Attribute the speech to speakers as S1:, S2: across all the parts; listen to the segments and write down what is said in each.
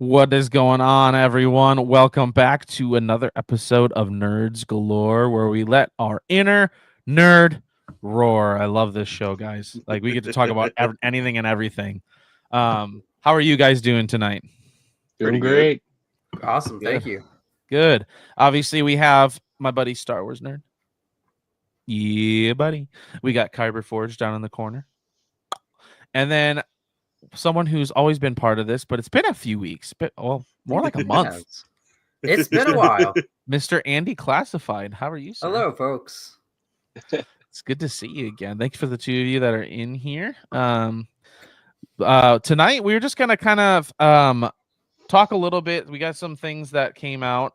S1: What is going on, everyone? Welcome back to another episode of Nerds Galore, where we let our inner nerd roar. I love this show, guys. Like, we get to talk about anything and everything. How are you guys doing tonight?
S2: Doing great.
S3: Awesome. Thank you.
S1: Good. Obviously, we have my buddy Star Wars Nerd. Yeah, buddy. We got Kyber Forge down in the corner. And then someone who's always been part of this, but it's been a few weeks, more like a month.
S3: It's been a while.
S1: Mr. Andy Classified, how are you, sir?
S3: Hello, folks.
S1: It's good to see you again. Thank you for the two of you that are in here. Tonight we're just gonna kind of talk a little bit. We got some things that came out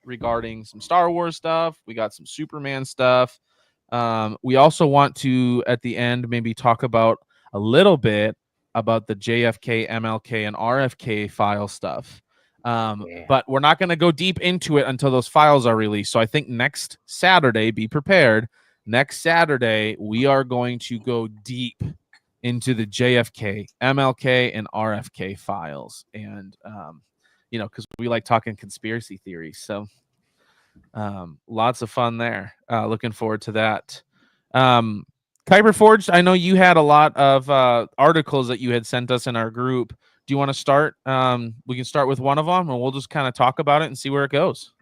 S1: regarding some Star Wars stuff. We got some Superman stuff. We also want to, at the end, maybe talk about a little bit about the JFK, MLK, and RFK file stuff. But we're not going to go deep into it until those files are released. So I think next Saturday, be prepared. Next Saturday, we are going to go deep into the JFK, MLK, and RFK files. And, because we like talking conspiracy theories. So lots of fun there. Looking forward to that. Kyber Forged, I know you had a lot of articles that you had sent us in our group. Do you want to start? We can start with one of them, and we'll just kind of talk about it and see where it goes.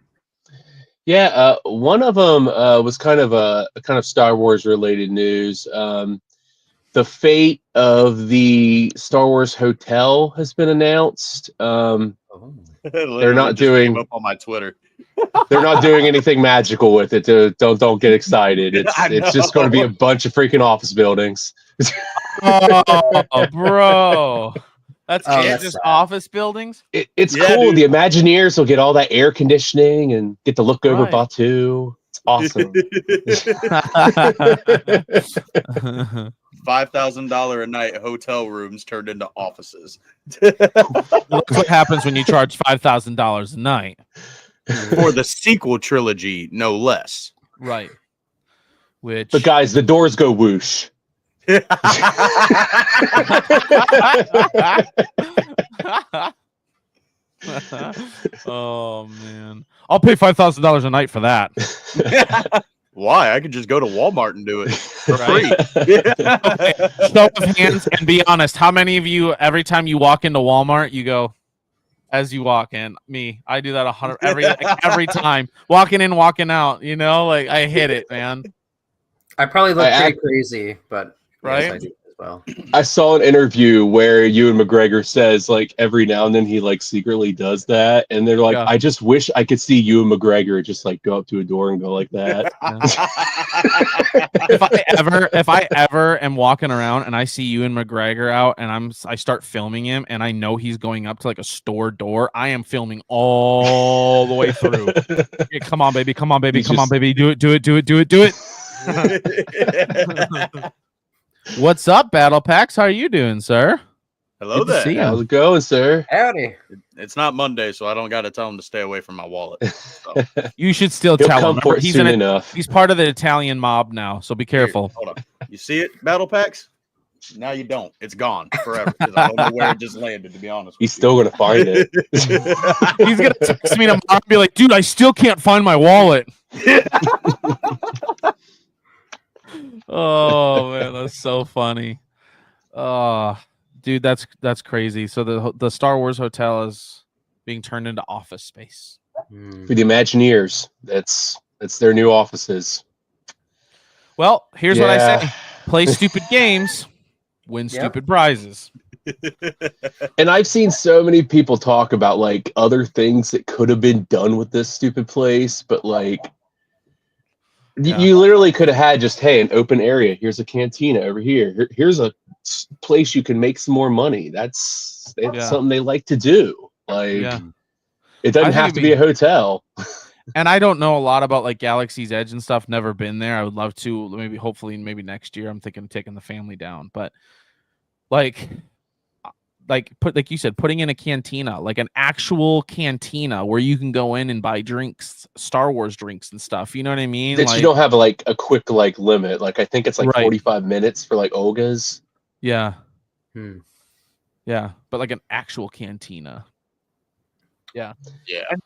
S2: Yeah, one of them was kind of Star Wars related news. The fate of the Star Wars hotel has been announced. They're not doing
S4: up on my Twitter.
S2: They're not doing anything magical with it. Don't get excited. It's just going to be a bunch of freaking office buildings.
S1: Oh, bro. That's just
S3: sad.
S1: office buildings?
S2: It's cool. Dude. The Imagineers will get all that air conditioning and get to look over Batu. It's awesome.
S4: $5,000 a night hotel rooms turned into offices.
S1: Look what happens when you charge $5,000 a night.
S4: For the sequel trilogy, no less.
S1: Right. But
S2: guys, the doors go whoosh.
S1: Oh man, I'll pay $5,000 a night for that.
S4: Why? I could just go to Walmart and do it for free.
S1: Okay. Show of hands and be honest. How many of you, every time you walk into Walmart, you go, as you walk in? Me, I do that 100 every time. Walking in, walking out. I hit it, man.
S3: I probably look pretty crazy, but
S1: right.
S3: Yes, I do as well.
S2: I saw an interview where Ewan McGregor says every now and then he secretly does that, and they're like, I just wish I could see Ewan McGregor just go up to a door and go like that.
S1: If I ever am walking around and I see Ewan McGregor out and I start filming him and I know he's going up to a store door, I am filming all the way through. Yeah, come on, baby, come on, baby, come on, baby, do it. What's up, Battle Packs? How are you doing, sir?
S4: Hello there.
S2: How's it going, sir?
S3: Howdy.
S4: It's not Monday, so I don't got to tell him to stay away from my wallet. So.
S1: You should still tell him.
S2: Enough.
S1: He's part of the Italian mob now, so be careful.
S4: Here, hold on. You see it, Battle Packs? Now you don't. It's gone forever. I don't know where it just landed, to be honest.
S2: He's still going to find it.
S1: He's going to text me tomorrow and be like, dude, I still can't find my wallet. Oh man, that's so funny. Dude, that's crazy. So the Star Wars hotel is being turned into office space
S2: for the Imagineers. That's their new offices.
S1: Well, here's what I say: play stupid games, win stupid prizes.
S2: And I've seen so many people talk about other things that could have been done with this stupid place, but you literally could have had just, hey, an open area. Here's a cantina over here. Here's a place you can make some more money. That's something they like to do. It doesn't have to be a hotel.
S1: And I don't know a lot about Galaxy's Edge and stuff. Never been there. I would love to. Hopefully, next year. I'm thinking of taking the family down. But you said, putting in a cantina, an actual cantina where you can go in and buy drinks, Star Wars drinks and stuff. You know what I mean?
S2: That you don't have a quick limit. I think it's 45 minutes for Olga's.
S1: Yeah. Yeah, but an actual cantina.
S4: Yeah.
S1: And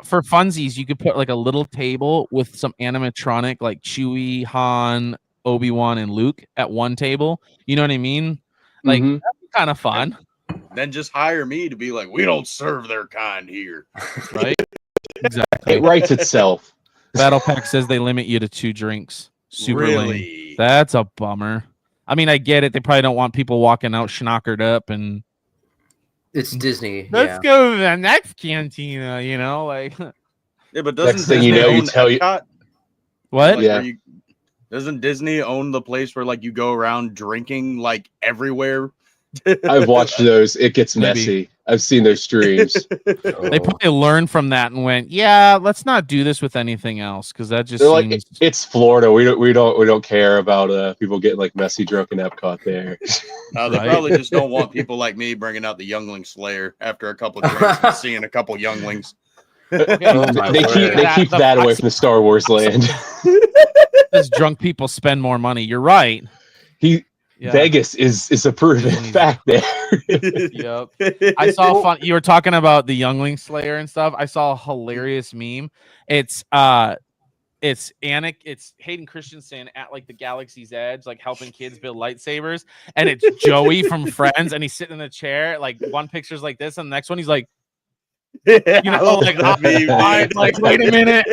S1: for funsies, you could put like a little table with some animatronic like Chewie, Han, Obi-Wan, and Luke at one table. You know what I mean? Like
S2: Mhm.
S1: that'd be kind of fun,
S4: Then just hire me to be like, we don't serve their kind here.
S1: right? Exactly.
S2: It writes itself.
S1: Battle Pack says they limit you to 2 drinks. Super lame.
S4: Really?
S1: That's a bummer. I mean, I get it. They probably don't want people walking out schnockered up and
S3: It's Disney.
S1: let's go to the next cantina, you know, like
S4: Yeah, but doesn't
S2: Next thing
S4: Disney
S2: you know, you
S4: own
S2: tell you-
S4: Epcot?
S1: what?
S4: Like,
S2: Yeah.
S4: where doesn't Disney own the place where like you go around drinking like everywhere?
S2: I've watched those. It gets
S1: Maybe.
S2: messy. I've seen their streams.
S1: They probably learned from that and went, yeah, let's not do this with anything else because that just
S2: They're like,
S1: seems
S2: it's Florida. We don't care about people getting like messy drunk in Epcot there.
S4: They
S1: Right.
S4: probably just don't want people like me bringing out the youngling slayer after a couple drinks and seeing a couple younglings.
S3: Oh my
S2: They
S3: word.
S2: keep that away from the Star Wars land.
S1: as drunk people spend more money. You're right. Yeah.
S2: Vegas is a proven
S1: Disney's-
S2: fact there.
S1: Yep. I saw fun. You were talking about the Youngling Slayer and stuff. I saw a hilarious meme. It's Hayden Christensen at like the Galaxy's Edge, like helping kids build lightsabers, and it's Joey from Friends, and he's sitting in the chair. Like one picture's like this, and the next one he's like, you know, like, like wait a minute.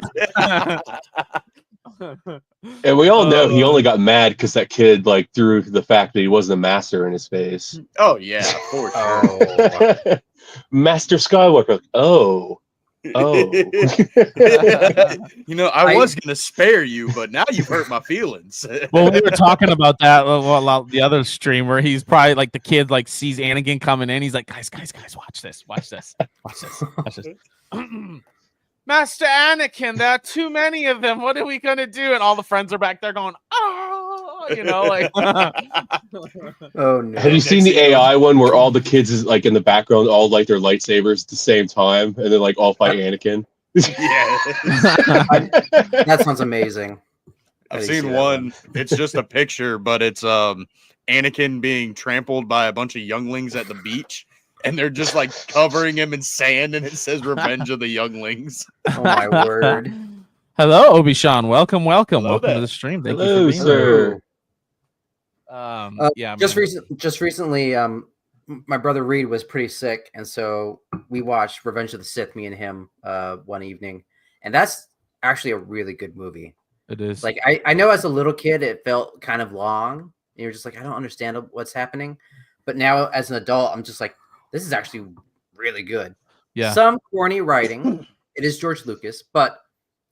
S2: And we all know he only got mad because that kid like threw the fact that he wasn't a master in his face.
S4: Oh yeah, for sure.
S3: Oh.
S2: Master Skywalker. Oh.
S4: You know, I was gonna spare you, but now you've hurt my feelings.
S1: Well, we were talking about that the other stream where he's probably like the kid like sees Anakin coming in. He's like, guys, watch this. Master Anakin, there are too many of them. What are we gonna do? And all the friends are back there going, oh, you know, like.
S3: Oh no.
S2: Have you seen the AI one where all the kids is like in the background all light their lightsabers at the same time and then like all fight Anakin?
S4: Yeah,
S3: That sounds amazing. I
S4: I've
S3: didn't see
S4: seen
S3: that
S4: one. It's just a picture, but it's Anakin being trampled by a bunch of younglings at the beach. And they're just like covering him in sand, and it says "Revenge of the Younglings."
S3: Oh my word.
S1: Hello, Obi-Shawn. Welcome
S4: Hello
S1: to
S4: there.
S1: the stream. Thank
S2: Hello,
S1: you for being
S2: sir.
S1: here. Yeah,
S3: Just
S1: man.
S3: recently, my brother Reed was pretty sick, and so we watched Revenge of the Sith, me and him, one evening, and that's actually a really good movie.
S1: It is.
S3: Like I know as a little kid it felt kind of long, and you're just like, I don't understand what's happening, but now as an adult, I'm just like, this is actually really good.
S1: Yeah.
S3: Some corny writing. It is George Lucas, but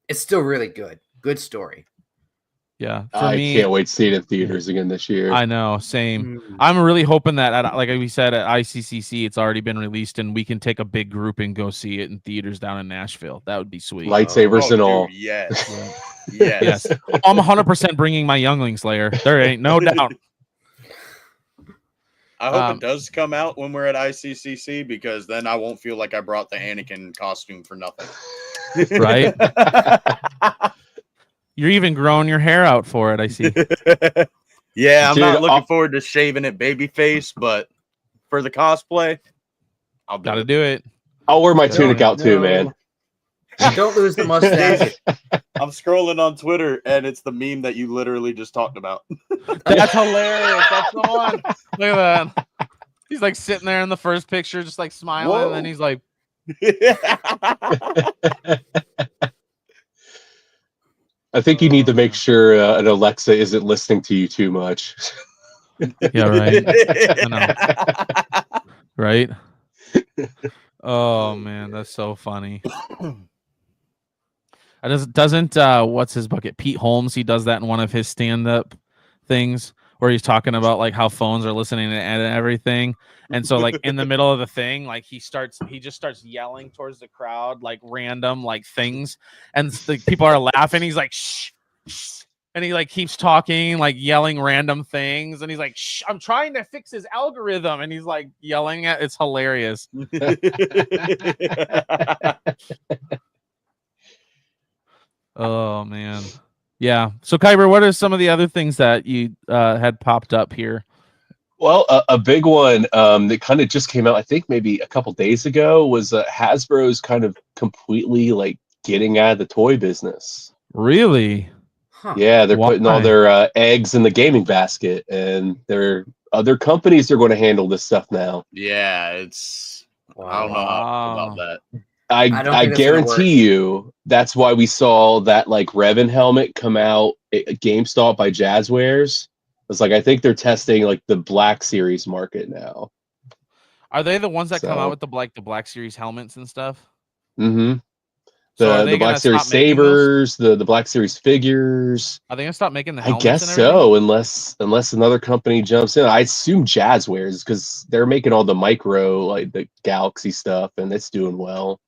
S3: it's still really good. Good story.
S1: Yeah. For
S2: I
S1: me,
S2: can't wait to see it in theaters again this year.
S1: I know. Same.
S3: Mm.
S1: I'm really hoping that, like we said at ICCC, it's already been released, and we can take a big group and go see it in theaters down in Nashville. That would be sweet.
S2: Lightsabers and all.
S4: Yes,
S1: Yeah.
S4: yes.
S1: Yes. I'm 100% bringing my Youngling Slayer. There ain't no doubt.
S4: I hope it does come out when we're at ICCC, because then I won't feel like I brought the Anakin costume for nothing.
S1: Right? You're even growing your hair out for it, I see.
S4: Yeah, I'm
S2: Dude,
S4: not looking forward to shaving it babyface, but for the cosplay, I'll do
S1: Gotta
S4: it.
S1: do it.
S2: I'll wear my
S3: No,
S2: tunic out too,
S3: no.
S2: man.
S3: Don't lose the mustache.
S4: I'm scrolling on Twitter, and it's the meme that you literally just talked about.
S1: That's hilarious. That's the one. Look at that. He's like sitting there in the first picture, just like smiling,
S4: Whoa.
S1: and then he's like,
S2: I think you need to make sure an Alexa isn't listening to you too much.
S1: yeah, right. I know. Right? Oh man, that's so funny. Doesn't what's his bucket? Pete Holmes, he does that in one of his stand-up things where he's talking about like how phones are listening to everything. And so like in the middle of the thing, like he just starts yelling towards the crowd, like random like things. And the people are laughing. He's like, shh, shh. And he like keeps talking, like yelling random things. And he's like, shh, I'm trying to fix his algorithm. And he's like yelling at it's hilarious. Oh man. Yeah. So Kyber, what are some of the other things that you had popped up here?
S2: Well, a big one that kind of just came out, I think maybe a couple days ago, was Hasbro's kind of completely like getting out of the toy business.
S1: Really?
S3: Huh.
S2: Yeah, they're putting all
S1: Why?
S2: their eggs in the gaming basket, and there other companies are going to handle this stuff now.
S4: Yeah, it's. I don't know how I feel about
S1: Wow.
S4: that.
S3: I don't
S2: I
S3: think that's gonna work.
S2: guarantee you that's why we saw that like Revan helmet come out at GameStop by Jazzwares. It's like I think they're testing like the Black Series market now.
S1: Are they the ones that come out
S2: So,
S1: with the Black Series helmets and stuff?
S2: hmm
S1: So are
S2: the
S1: they
S2: Black
S1: gonna
S2: Series
S1: stop making those?
S2: sabers, the Black Series figures.
S1: Are they gonna stop making the
S2: I
S1: helmets
S2: guess
S1: and everything?
S2: so, unless another company jumps in. I assume Jazzwares because they're making all the micro like the Galaxy stuff, and it's doing well.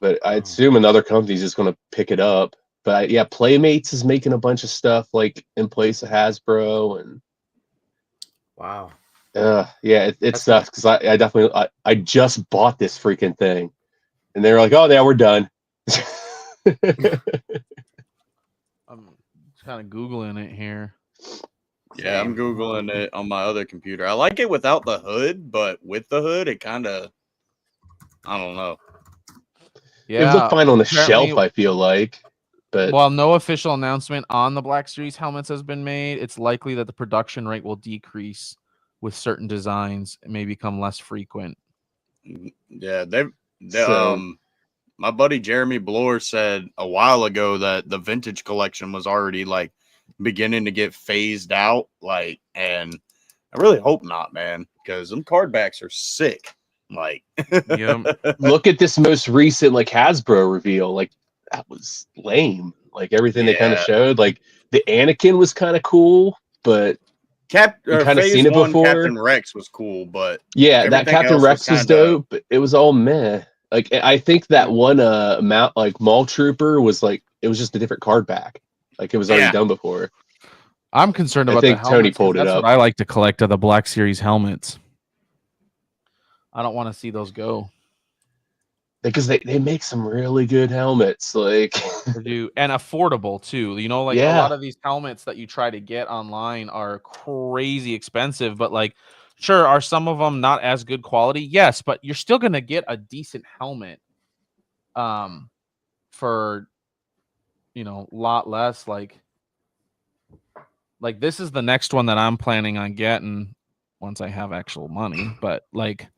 S2: But I assume another company's just going to pick it up. But yeah, Playmates is making a bunch of stuff like in place of Hasbro, and
S3: Wow.
S2: yeah, it
S3: That's-
S2: sucks because I definitely I just bought this freaking thing, and they're like, oh yeah, we're done.
S1: I'm kind of googling it here.
S4: Yeah, I'm
S3: Same.
S4: googling it on my other computer. I like it without the hood, but with the hood, it kind of. I don't know.
S2: It would look fine on the shelf,
S1: apparently-
S2: I feel like. But
S1: While no official announcement on the Black Series helmets has been made, it's likely that the production rate will decrease with certain designs and may become less frequent.
S4: Yeah, they
S2: So-
S4: my buddy Jeremy Bloor said a while ago that the vintage collection was already like beginning to get phased out. Like, and I really hope not, man, because them card backs are sick. Like,
S1: Yep.
S2: look at this most recent like Hasbro reveal. Like that was lame. Like everything they kind of
S4: Yeah.
S2: showed. Like the Anakin was kind of cool, but you kind of
S4: Phase
S2: seen it
S4: one,
S2: before.
S4: Captain Rex was cool, but
S2: Yeah, that
S4: everything
S2: Captain
S4: else
S2: Rex was
S4: kinda-
S2: dope, but it was all meh. Like I think that one mount like Mall Trooper was like it was just a different card back. Like it was already
S4: Yeah.
S2: done before.
S1: I'm concerned
S2: I
S1: about
S2: think
S1: the
S2: Tony
S1: helmets. 'Cause
S2: pulled it
S1: that's
S2: up.
S1: what I like to collect are the Black Series helmets. I don't want to see those go.
S2: Because they make some really good helmets. Like
S1: They do, and affordable too. You know, like a
S2: Yeah.
S1: lot of these helmets that you try to get online are crazy expensive, but like, sure, are some of them not as good quality? Yes, but you're still gonna get a decent helmet, for a lot less. Like this is the next one that I'm planning on getting once I have actual money, but like,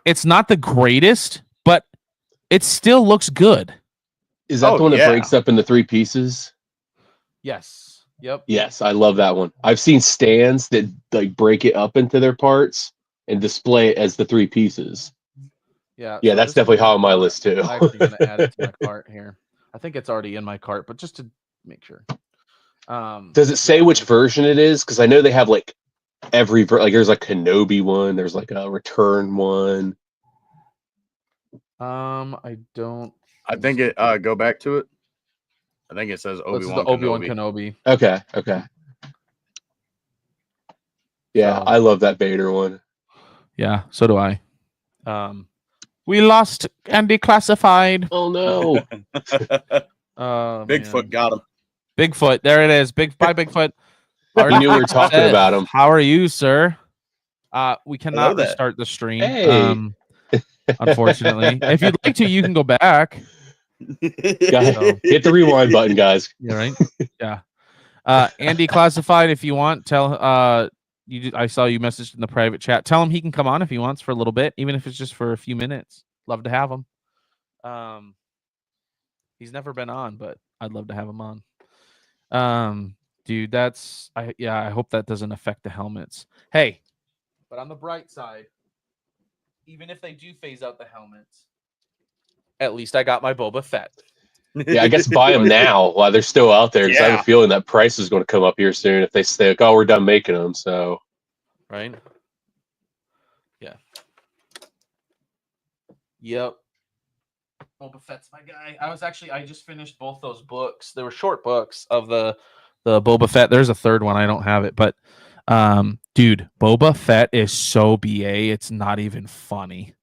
S1: it's not the greatest, but it still looks good.
S2: is that
S4: Oh,
S2: the one that
S4: yeah.
S2: breaks up into 3 pieces?
S1: Yes. Yep.
S2: Yes, I love that one. I've seen stands that like break it up into their parts and display it as the 3 pieces.
S1: Yeah.
S2: Yeah,
S1: so
S2: that's
S1: this
S2: definitely
S1: one
S2: high
S1: is
S2: on my
S1: not-
S2: list too.
S1: I'm actually gonna add it to my cart here. I think it's already in my cart, but just to make sure.
S2: Does it say
S1: yeah,
S2: which version it is? Because I know they have like like there's like Kenobi one, there's like a Return one.
S1: I don't.
S4: I think it. Go back to it. I think it says
S1: This is
S4: Obi-Wan
S1: the Obi-Wan
S4: Kenobi.
S1: Kenobi.
S2: Okay. Yeah,
S1: So-
S2: I love that Vader one.
S1: Yeah, so do I. We lost and declassified.
S2: Oh no.
S4: Bigfoot
S1: Man.
S4: got him.
S1: Bigfoot. There it is. Bye, Bigfoot.
S2: You knew we were talking
S1: Said,
S2: about him.
S1: How are you, sir? We cannot
S4: there.
S1: restart the stream.
S2: Hey.
S1: Unfortunately. If you'd like to, you can go back.
S2: Guys,
S1: So-
S2: hit the rewind button, guys.
S1: Yeah, right. Yeah. Andy Classified, if you want, tell I saw you messaged in the private chat. Tell him he can come on if he wants for a little bit, even if it's just for a few minutes. Love to have him. He's never been on, but I'd love to have him on. Dude, I hope that doesn't affect the helmets. Hey, but on the bright side, even if they do phase out the helmets, at least I got my Boba Fett.
S2: Yeah, I guess buy them now while they're still out there because I have
S4: Yeah.
S2: a feeling that price is going to come up here soon if they say, like, "Oh, we're done making them." So
S1: Right? Yeah. Yep. Boba Fett's my guy. I just finished both those books. They were short books of the Boba Fett. There's a third one. I don't have it, but dude, Boba Fett is so BA. It's not even funny.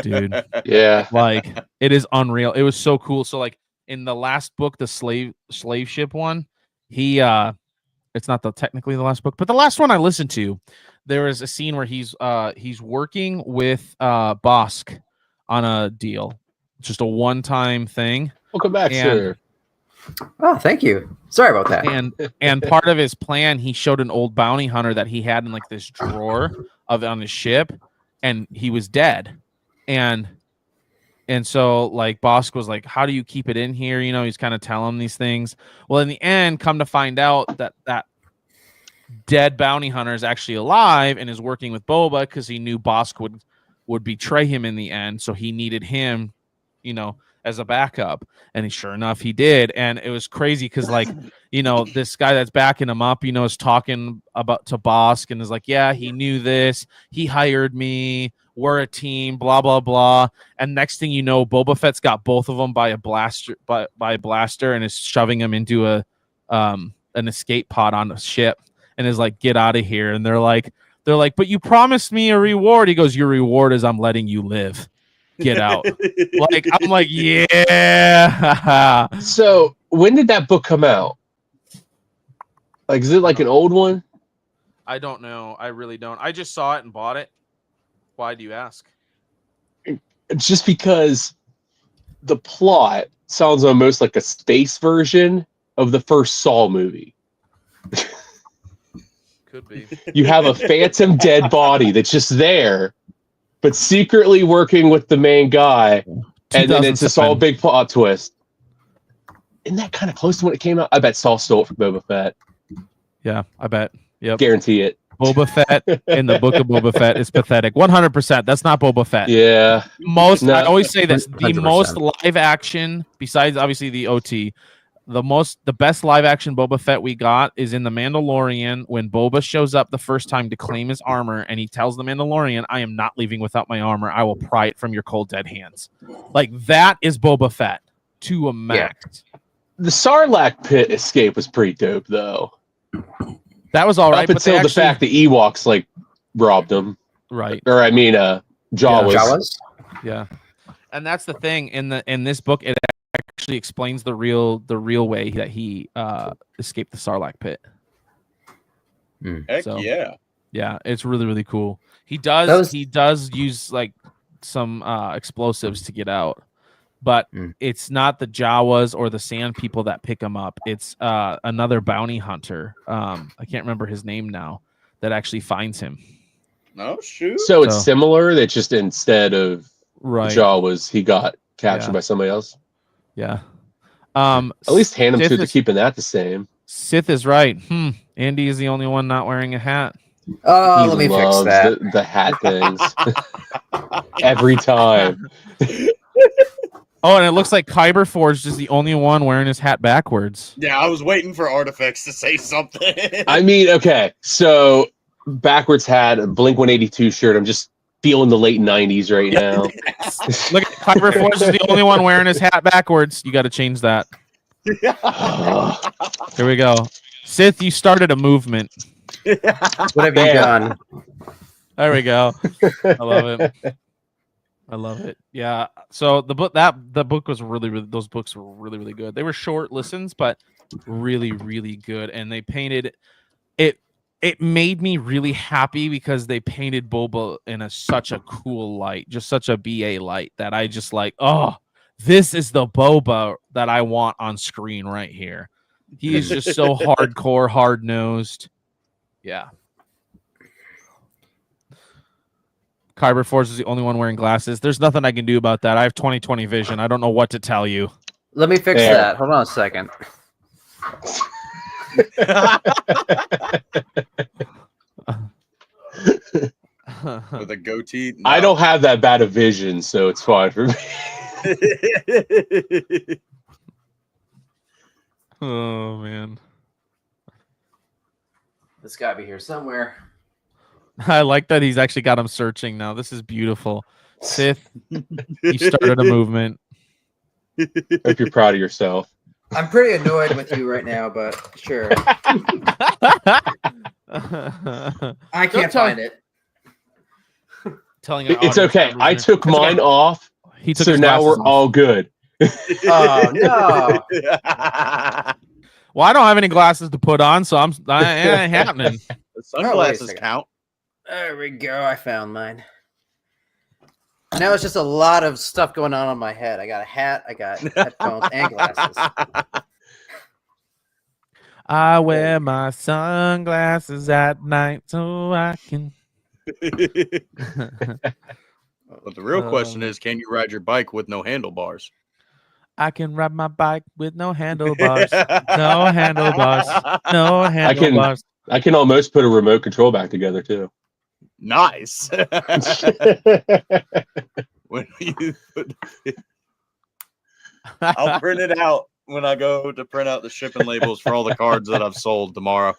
S1: Dude.
S2: yeah,
S1: Like it is unreal. It was so cool. So like in the last book, the slave ship one, he It's not technically the last book, but the last one I listened to, there was a scene where he's working with Bosk on a deal, just a one-time thing.
S2: Welcome back, sir.
S3: Oh, thank you. Sorry about that.
S1: And part of his plan, he showed an old bounty hunter that he had in like this drawer on his ship, and he was dead. And so like Bosk was like, how do you keep it in here? You know, he's kind of telling him these things. Well, in the end, come to find out that dead bounty hunter is actually alive and is working with Boba because he knew Bosk would betray him in the end. So he needed him, you know, as a backup. And sure enough, he did. And it was crazy because, like, you know, this guy that's backing him up, you know, is talking about to Bosk and is like, yeah, he knew this. He hired me. We're a team, blah, blah, blah. And next thing you know, Boba Fett's got both of them by a blaster and is shoving them into an escape pod on the ship and is like, get out of here. And they're like, but you promised me a reward. He goes, your reward is I'm letting you live. Get out. Like, I'm like, yeah.
S2: So when did that book come out? Like, is it like an old one?
S1: I don't know. I really don't. I just saw it and bought it. Why do you ask?
S2: It's just because the plot sounds almost like a space version of the first Saw movie.
S1: Could be.
S2: You have a phantom dead body that's just there, but secretly working with the main guy, and then it's this all big plot twist. Isn't that kind of close to when it came out? I bet Saul stole it from Boba Fett.
S1: Yeah, I bet. Yep.
S2: Guarantee it.
S1: Boba Fett in the book of Boba Fett is pathetic. 100%. That's not Boba Fett.
S2: Yeah.
S1: I always say this. The
S3: 100%.
S1: most live action, besides obviously the OT, the best live action Boba Fett we got is in The Mandalorian when Boba shows up the first time to claim his armor and he tells the Mandalorian, I am not leaving without my armor. I will pry it from your cold dead hands. Like, that is Boba Fett to a max.
S2: Yeah. The Sarlacc pit escape was pretty dope, though.
S1: That was all right.
S2: Up until the fact the Ewoks, like, robbed them.
S1: Right.
S2: Or, I mean, Jawas.
S3: Jawas?
S1: Yeah. And that's the thing. In this book, it actually explains the real way that he escaped the Sarlacc pit.
S4: Heck
S1: So,
S4: yeah.
S1: Yeah, it's really, really cool. He does use like some explosives to get out, but it's not the Jawas or the Sand People that pick him up. It's another bounty hunter. I can't remember his name now. That actually finds him.
S4: No shoot.
S2: So it's similar. That just instead of Jawas, he got captured by somebody else.
S1: Yeah.
S2: At least hand him to they're keeping that the same.
S1: Sith is right. Andy is the only one not wearing a hat.
S3: Oh, let me fix that.
S2: The hat things. Every time.
S1: Oh, and it looks like Kyber Forged is the only one wearing his hat backwards.
S4: Yeah, I was waiting for Artifacts to say something.
S2: I mean, okay, so backwards hat, a Blink-182 shirt. I'm just feeling the late 90s right now.
S1: Look, Kyber Forged is the only one wearing his hat backwards. You got to change that. Here we go. Sith, you started a movement.
S3: What have you done?
S1: There we go. I love it. I love it. Yeah. So the book was really those books were really good. They were short listens, but really good. And they painted it. It made me really happy because they painted Boba in such a cool light, just such a BA light that I just like. Oh, this is the Boba that I want on screen right here. He is just so hardcore, hard nosed. Yeah. Kyber Force is the only one wearing glasses. There's nothing I can do about that. I have 20/20 vision. I don't know what to tell you.
S3: Let me fix that. Hold on a second.
S4: With a goatee. No.
S2: I don't have that bad of vision, so it's fine for me.
S1: Oh man.
S3: It's gotta be here somewhere.
S1: I like that he's actually got him searching now. This is beautiful. Sith, you started a movement.
S2: Hope you're proud of yourself.
S3: I'm pretty annoyed with you right now, but sure. I can't find it.
S1: Telling
S2: it's okay. I took mine off, so now we're all good.
S3: Oh no!
S1: Well, I don't have any glasses to put on, so it ain't happening.
S4: The sunglasses
S3: second.
S4: count.
S3: There we go. I found mine. Now it's just a lot of stuff going on my head. I got a hat, I got headphones, and glasses.
S1: I wear my sunglasses at night so I can.
S4: But the real question is, can you ride your bike with no handlebars?
S1: I can ride my bike with no handlebars. No handlebars. No handlebars.
S2: I can almost put a remote control back together too.
S4: Nice. When you put I'll print it out when I go to print out the shipping labels for all the cards that I've sold tomorrow.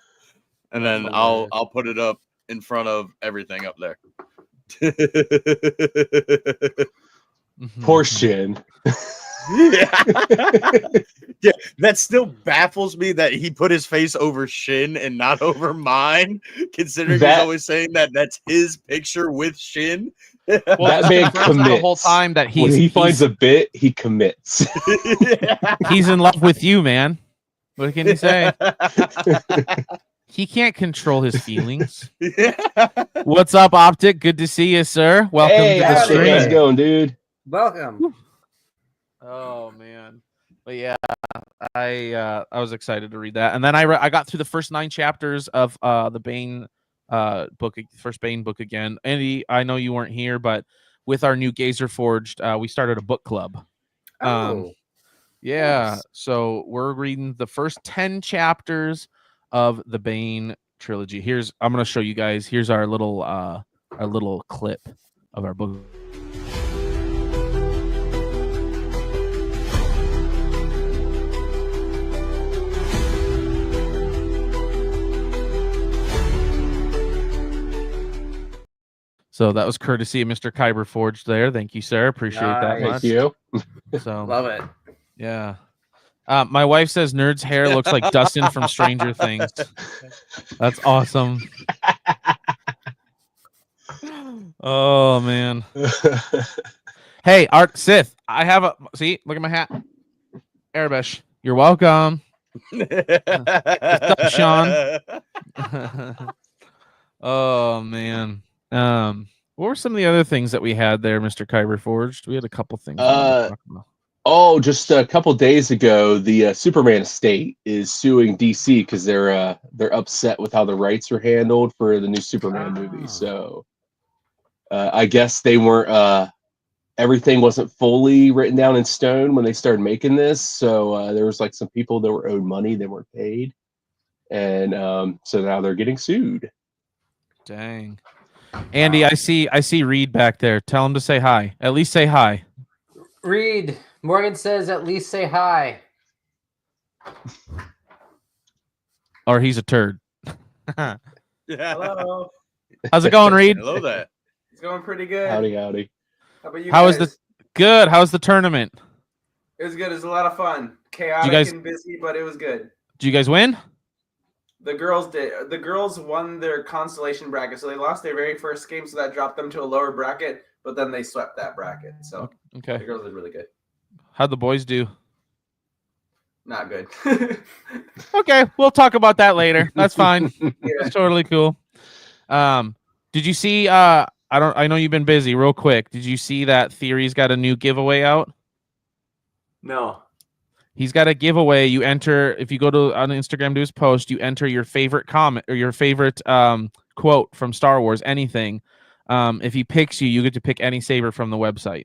S4: And then I'll put it up in front of everything up there.
S2: Poor Shin.
S4: Yeah, that still baffles me that he put his face over Shin and not over mine, considering he's always saying that that's his picture with Shin.
S1: Well,
S2: that man commits
S1: the whole time that
S2: when he finds a bit, he commits.
S1: He's in love with you, man. What can you say? He can't control his feelings. What's up, Optic? Good to see you, sir. Welcome to the stream.
S2: How's it going, dude?
S3: Welcome.
S1: Oh man, but yeah, I was excited to read that, and then I got through the first 9 chapters of the Bane book, first Bane book again. Andy, I know you weren't here, but with our new Gazer Forged, we started a book club. Yeah, nice. So we're reading the first 10 chapters of the Bane trilogy. I'm gonna show you guys. Here's our little clip of our book. So that was courtesy of Mr. Kyber Forged there. Thank you, sir. Appreciate that much.
S2: Thank you.
S1: So
S3: love it.
S1: Yeah. My wife says Nerd's hair looks like Dustin from Stranger Things. That's awesome. Oh man. Hey, Art Sith. I have a look at my hat. Arabesh. You're welcome. What's up, Sean? Oh man. What were some of the other things that we had there, Mr. Kyber Forged? We had a couple things.
S2: Just a couple days ago, the Superman estate is suing DC because they're upset with how the rights were handled for the new Superman movie. So I guess they weren't everything wasn't fully written down in stone when they started making this. So there was like some people that were owed money that weren't paid, and so now they're getting sued.
S1: Dang. Andy, I see Reed back there. Tell him to say hi. At least say hi.
S3: Reed, Morgan says at least say hi.
S1: Or he's a turd.
S5: Hello.
S1: How's it going, Reed?
S4: Hello there.
S5: It's going pretty good.
S2: Howdy.
S5: How about you
S1: How
S5: guys?
S1: is the good? How's the tournament?
S5: It was good. It was a lot of fun. Chaotic and busy, but it was good.
S1: Did you guys win?
S5: The girls did. The girls won their constellation bracket, so they lost their very first game, so that dropped them to a lower bracket. But then they swept that bracket, so
S1: okay.
S5: The girls did really good.
S1: How'd the boys do?
S5: Not good.
S1: Okay, we'll talk about that later. That's fine.
S5: Yeah.
S1: It's totally cool. Did you see? I know you've been busy. Real quick, did you see that Theory's got a new giveaway out?
S5: No.
S1: He's got a giveaway. You enter if you go to on Instagram to his post. You enter your favorite comment or your favorite quote from Star Wars. Anything. If he picks you, you get to pick any saber from the website.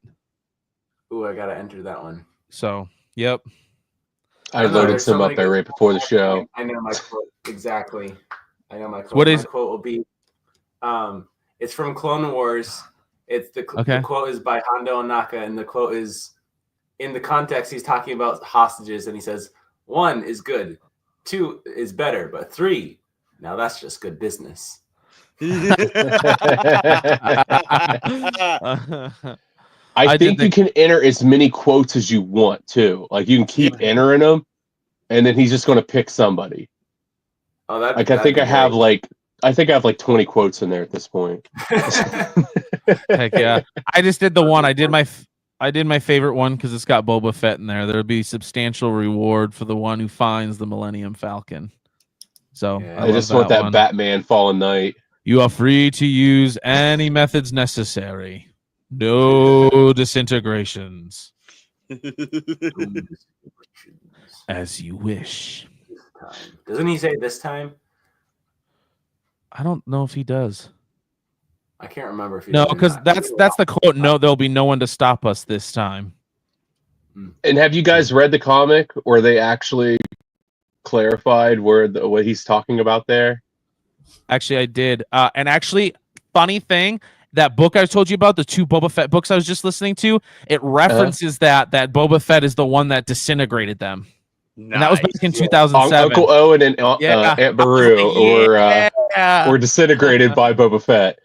S5: Ooh, I gotta enter that one.
S1: So, yep.
S2: I loaded some up there right before the show.
S5: I know my quote exactly. I know my quote.
S1: What is
S5: my quote will be? It's from Clone Wars. It's the quote is by Hondo Ohnaka, and the quote is in the context he's talking about hostages, and he says 1 is good, 2 is better, but 3 now that's just good business.
S2: I think you can enter as many quotes as you want too. Like you can keep entering them, and then he's just going to pick somebody.
S5: Oh, that
S2: like I think I have like 20 quotes in there at this point.
S1: Heck yeah! I just did the one. I did I did my favorite one because it's got Boba Fett in there. There'll be substantial reward for the one who finds the Millennium Falcon. So
S5: Yeah.
S1: I
S2: I
S1: love
S2: just want that
S1: one.
S2: Batman Fallen Knight.
S1: You are free to use any methods necessary. No disintegrations. As you wish.
S5: Doesn't he say this time?
S1: I don't know if he does.
S5: I can't remember if he
S1: No,
S5: does or
S1: because
S5: not.
S1: that's the quote. No, there'll be no one to stop us this time.
S2: And have you guys read the comic where they actually clarified what he's talking about there?
S1: Actually, I did. And actually, funny thing, that book I told you about, the 2 Boba Fett books I was just listening to, it references that Boba Fett is the one that disintegrated them.
S4: Nice.
S1: And that was back in 2007.
S2: Uncle Owen and Aunt Beru were disintegrated by Boba Fett.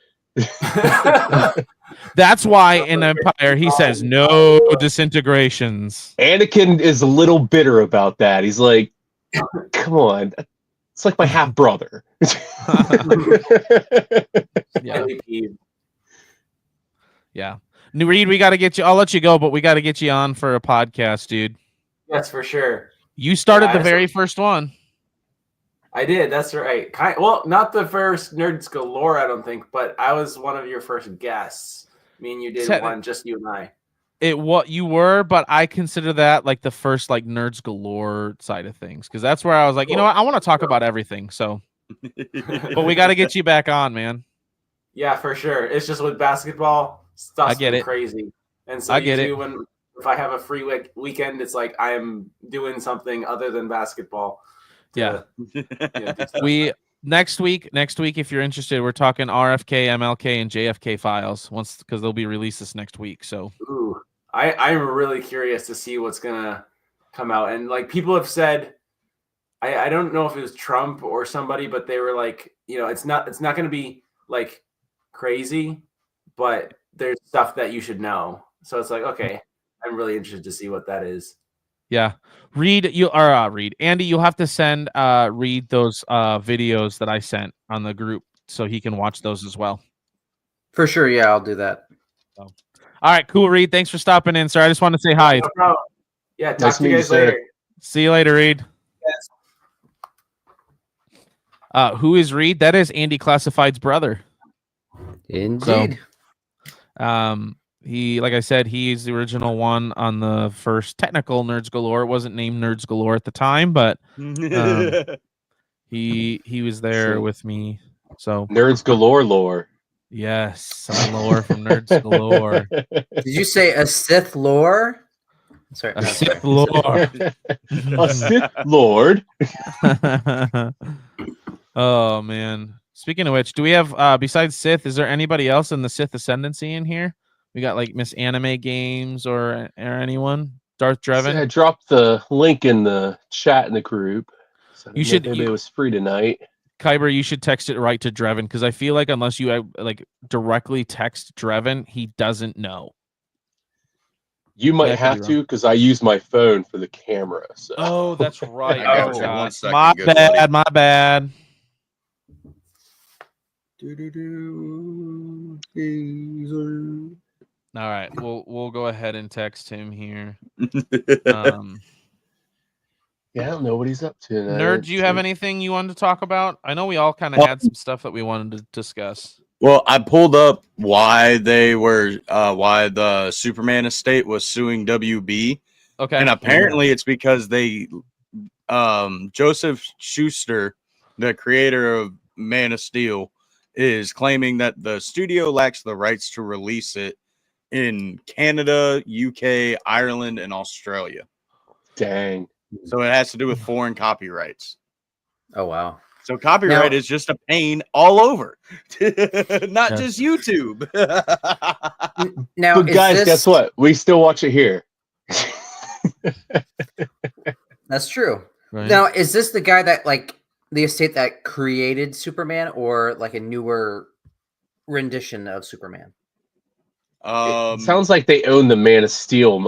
S1: That's why in Empire he says no disintegrations.
S2: Anakin is a little bitter about that. He's like, come on. It's like my half brother.
S1: Yeah. Yeah. New Reed, we got to get you. I'll let you go, but we got to get you on for a podcast, dude.
S5: Yes, for sure.
S1: You started the very first one.
S5: I did. That's right. Well, not the first Nerds Galore, I don't think, but I was one of your first guests. Me and you did one, just you and I.
S1: You were, but I consider that like the first like Nerds Galore side of things, because that's where I was like, you know what, I want to talk about everything. So, but we got to get you back on, man.
S5: Yeah, for sure. It's just with basketball, stuff's been crazy, and so
S1: I get it.
S5: If I have a free weekend, it's like I am doing something other than basketball.
S1: Yeah. Next week, if you're interested, we're talking RFK, MLK, and JFK files because they'll be released this next week. So,
S5: I'm really curious to see what's gonna come out. And like people have said, I don't know if it was Trump or somebody, but they were like, it's not gonna be like crazy, but there's stuff that you should know. So it's like, okay, I'm really interested to see what that is.
S1: Yeah. Andy, you'll have to send Reed those videos that I sent on the group so he can watch those as well.
S3: For sure, yeah, I'll do that.
S1: So. All right, cool, Reed. Thanks for stopping in, sir. I just want to say hi.
S5: No problem. Yeah, talk to you guys later.
S1: See you later, Reed.
S5: Yes.
S1: Who is Reed? That is Andy Classified's brother.
S3: Indeed.
S1: So, he, like I said, he's the original one on the first technical Nerds Galore. It wasn't named Nerds Galore at the time, but he was there with me. So
S2: Nerds Galore lore.
S1: Yes, some lore from Nerds Galore.
S3: Did you say a Sith lore? Sorry,
S1: a Sith lore.
S2: A Sith Lord.
S1: Oh man. Speaking of which, do we have besides Sith, is there anybody else in the Sith ascendancy in here? We got like Miss Anime Games or anyone? Darth Drevin?
S2: I dropped the link in the chat in the group. So it was free tonight.
S1: Kyber, you should text it right to Drevin because I feel like unless you like directly text Drevin, he doesn't know.
S2: You might have to because I use my phone for the camera. So.
S1: Oh, that's right.
S4: I got you. 1 second.
S1: My bad. My bad. All right, we'll go ahead and text him here.
S2: Yeah, I don't know what he's up to.
S1: Nerd, do you have anything you wanted to talk about? I know we all kind of had some stuff that we wanted to discuss.
S4: Well, I pulled up why the Superman estate was suing WB.
S1: Okay.
S4: And apparently it's because Joseph Schuster, the creator of Man of Steel, is claiming that the studio lacks the rights to release it in Canada, UK, Ireland, and Australia.
S2: Dang.
S4: So it has to do with foreign copyrights.
S3: Oh, wow.
S4: So copyright is just a pain all over, not just YouTube.
S3: Now,
S2: but guys, guess what? We still watch it here.
S3: That's true.
S1: Right.
S3: Now, is this the guy that like the estate that created Superman, or like a newer rendition of Superman?
S2: It sounds like they own the Man of Steel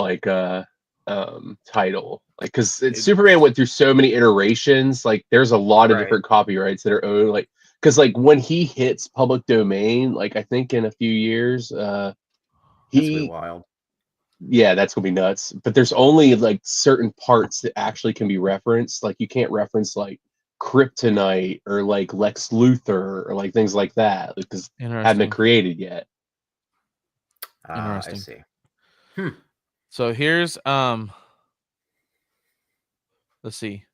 S2: title, like because Superman went through so many iterations. Like there's a lot of different copyrights that are owned. Like because like when he hits public domain, like I think in a few years,
S3: That's really wild.
S2: yeah, that's gonna be nuts. But there's only like certain parts that actually can be referenced. Like you can't reference like Kryptonite or like Lex Luthor or like things like that because haven't been created yet.
S1: Interesting.
S3: I see.
S1: So here's let's see.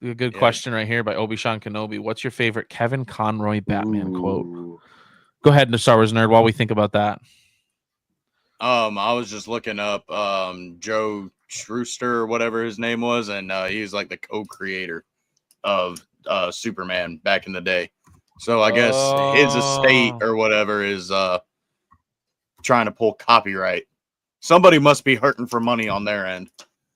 S1: A good question right here by Obi-Wan Kenobi. What's your favorite Kevin Conroy Batman quote? Go ahead, Star Wars nerd, while we think about that.
S4: I was just looking up Joe Shuster or whatever his name was, and he was like the co-creator of Superman back in the day. So I guess his estate or whatever is trying to pull copyright. Somebody must be hurting for money on their end.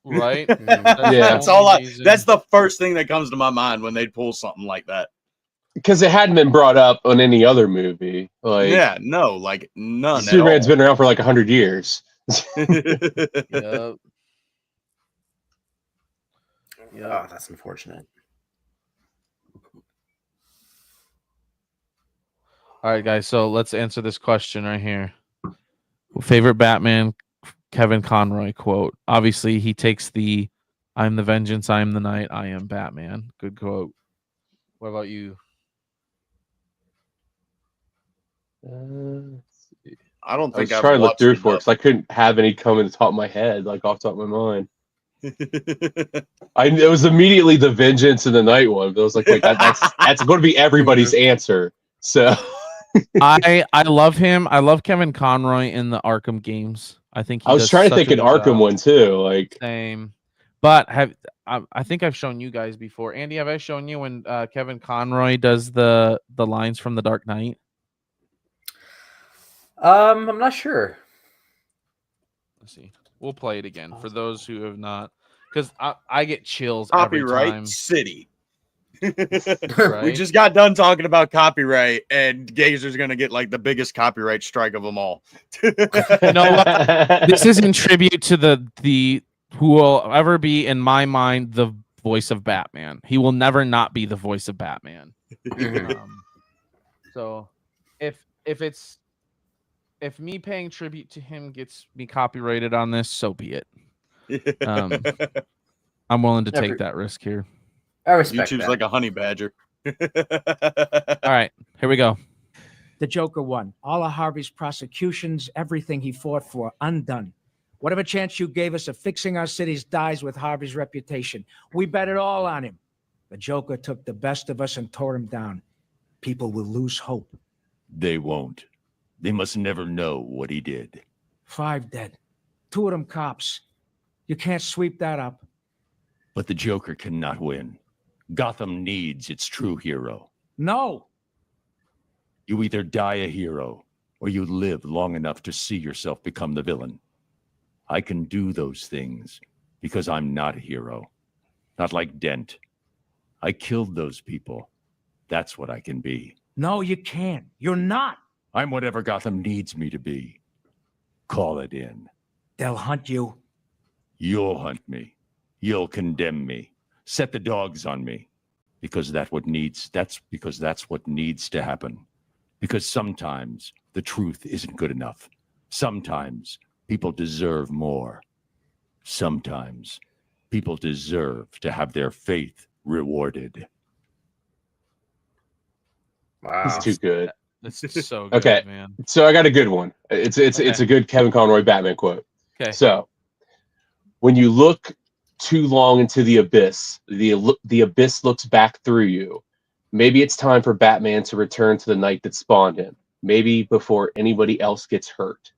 S1: Right?
S4: That's all that's the first thing that comes to my mind when they pull something like that.
S2: Because it hadn't been brought up on any other movie. Like,
S4: yeah, no, like none.
S2: Superman's been around for like 100 years.
S1: Yep.
S3: Oh, that's unfortunate.
S1: All right, guys. So let's answer this question right here. Favorite Batman Kevin Conroy quote. Obviously, he takes the "I'm the vengeance, I am the night, I am Batman." Good quote. What about you?
S4: I don't
S2: I was
S4: think I've
S2: trying to look
S4: watched
S2: through for it
S4: enough.
S2: because I couldn't have any come in the top of my head, like off the top of my mind. It was immediately the vengeance in the night one. But I was like, wait, that's going to be everybody's answer. So
S1: I love him. I love Kevin Conroy in the Arkham games. I think he
S2: I was
S1: does
S2: trying to
S1: such
S2: think
S1: a
S2: an
S1: good
S2: Arkham
S1: job.
S2: one too. Like
S1: Same. But I think I've shown you guys before. Andy, have I shown you when Kevin Conroy does the lines from The Dark Knight?
S3: I'm not sure.
S1: Let's see. We'll play it again for those who have not, because I get chills
S4: Copyright
S1: every time.
S4: City.
S1: Right?
S4: We just got done talking about copyright, and Gazer's gonna get like the biggest copyright strike of them all.
S1: You know what? This is in tribute to the who will ever be in my mind the voice of Batman. He will never not be the voice of Batman. So if me paying tribute to him gets me copyrighted on this, so be it. I'm willing to take that risk here.
S3: I respect
S4: YouTube's
S3: that.
S4: like a honey badger.
S1: All right, here we go.
S6: The Joker won. All of Harvey's prosecutions, everything he fought for, undone. Whatever chance you gave us of fixing our cities dies with Harvey's reputation. We bet it all on him. The Joker took the best of us and tore him down. People will lose hope.
S7: They won't. They must never know what he did.
S6: 5 dead. 2 of them cops. You can't sweep that up.
S7: But the Joker cannot win. Gotham needs its true hero.
S6: No.
S7: You either die a hero, or you live long enough to see yourself become the villain. I can do those things because I'm not a hero. Not like Dent. I killed those people. That's what I can be.
S6: No, you can't. You're not.
S7: I'm whatever Gotham needs me to be. Call it in.
S6: They'll hunt you.
S7: You'll hunt me. You'll condemn me. Set the dogs on me. Because that's what needs to happen. Because sometimes the truth isn't good enough. Sometimes people deserve more. Sometimes people deserve to have their faith rewarded.
S3: Wow.
S2: it's too good.
S1: This is so good,
S2: Okay.
S1: man.
S2: So I got a good one. It's a good Kevin Conroy Batman quote.
S1: Okay.
S2: So when you look too long into the abyss, the abyss looks back through you. Maybe it's time for Batman to return to the night that spawned him. Maybe before anybody else gets hurt.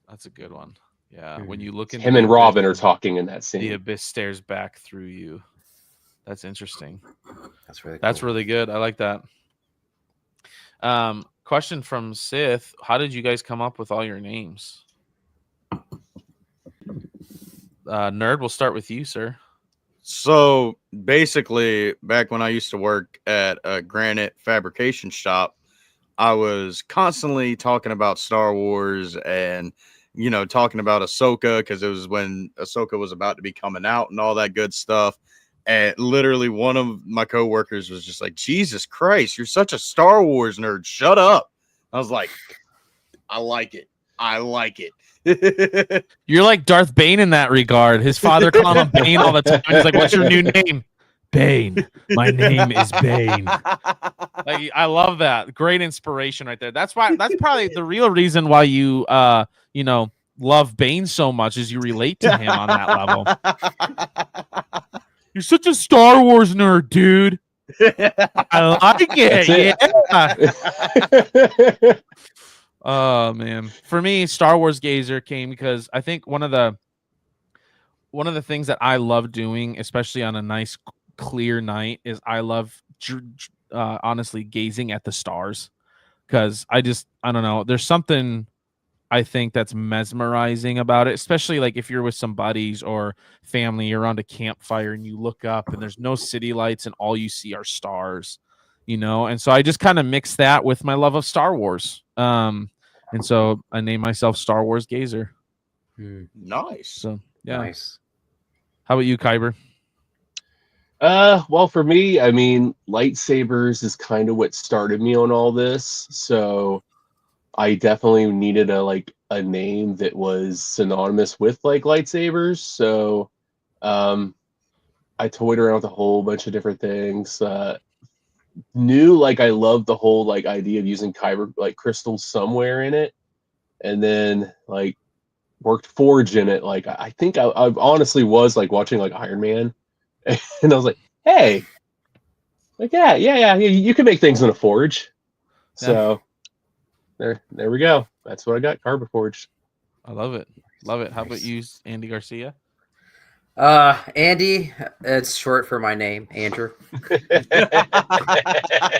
S1: That's a good one. Yeah. When you look into
S2: Him
S1: the
S2: and Robin are
S1: abyss,
S2: talking in that
S1: the
S2: scene.
S1: abyss stares back through you. That's interesting.
S3: That's really cool.
S1: That's really good. I like that. Question from Sith. How did you guys come up with all your names? Nerd, we'll start with you, sir.
S4: So basically, back when I used to work at a granite fabrication shop, I was constantly talking about Star Wars and, talking about Ahsoka because it was when Ahsoka was about to be coming out and all that good stuff. And literally one of my coworkers was just like, Jesus Christ, you're such a Star Wars nerd. Shut up. I was like, I like it.
S1: You're like Darth Bane in that regard. His father called him Bane all the time. He's like, "What's your new name?" Bane. My name is Bane. Like, I love that. Great inspiration right there. That's probably the real reason why you love Bane so much, is you relate to him on that level. You're such a Star Wars nerd, dude. I like it. Yeah. Oh man. For me, Star Wars Gazer came because I think one of the things that I love doing, especially on a nice clear night, is I love honestly gazing at the stars, because I don't know, there's something I think that's mesmerizing about it, especially like if you're with some buddies or family, you're around a campfire and you look up and there's no city lights and all you see are stars, and so I just kind of mix that with my love of Star Wars, and so I named myself Star Wars Gazer.
S4: Nice.
S1: So yeah.
S3: Nice.
S1: How about you, Kyber?
S2: Well, for me, I mean, lightsabers is kind of what started me on all this. So I definitely needed a name that was synonymous with like lightsabers. So I toyed around with a whole bunch of different things. Knew like I loved the whole like idea of using kyber like crystals somewhere in it, and then like worked Forge in it. Like I think I honestly was like watching like Iron Man, and I was like, hey, like yeah, you can make things in a Forge. So there we go. That's what I got, Kyber Forge.
S1: I love it. Love it. How about you, Andy Garcia?
S3: Andy, it's short for my name, Andrew.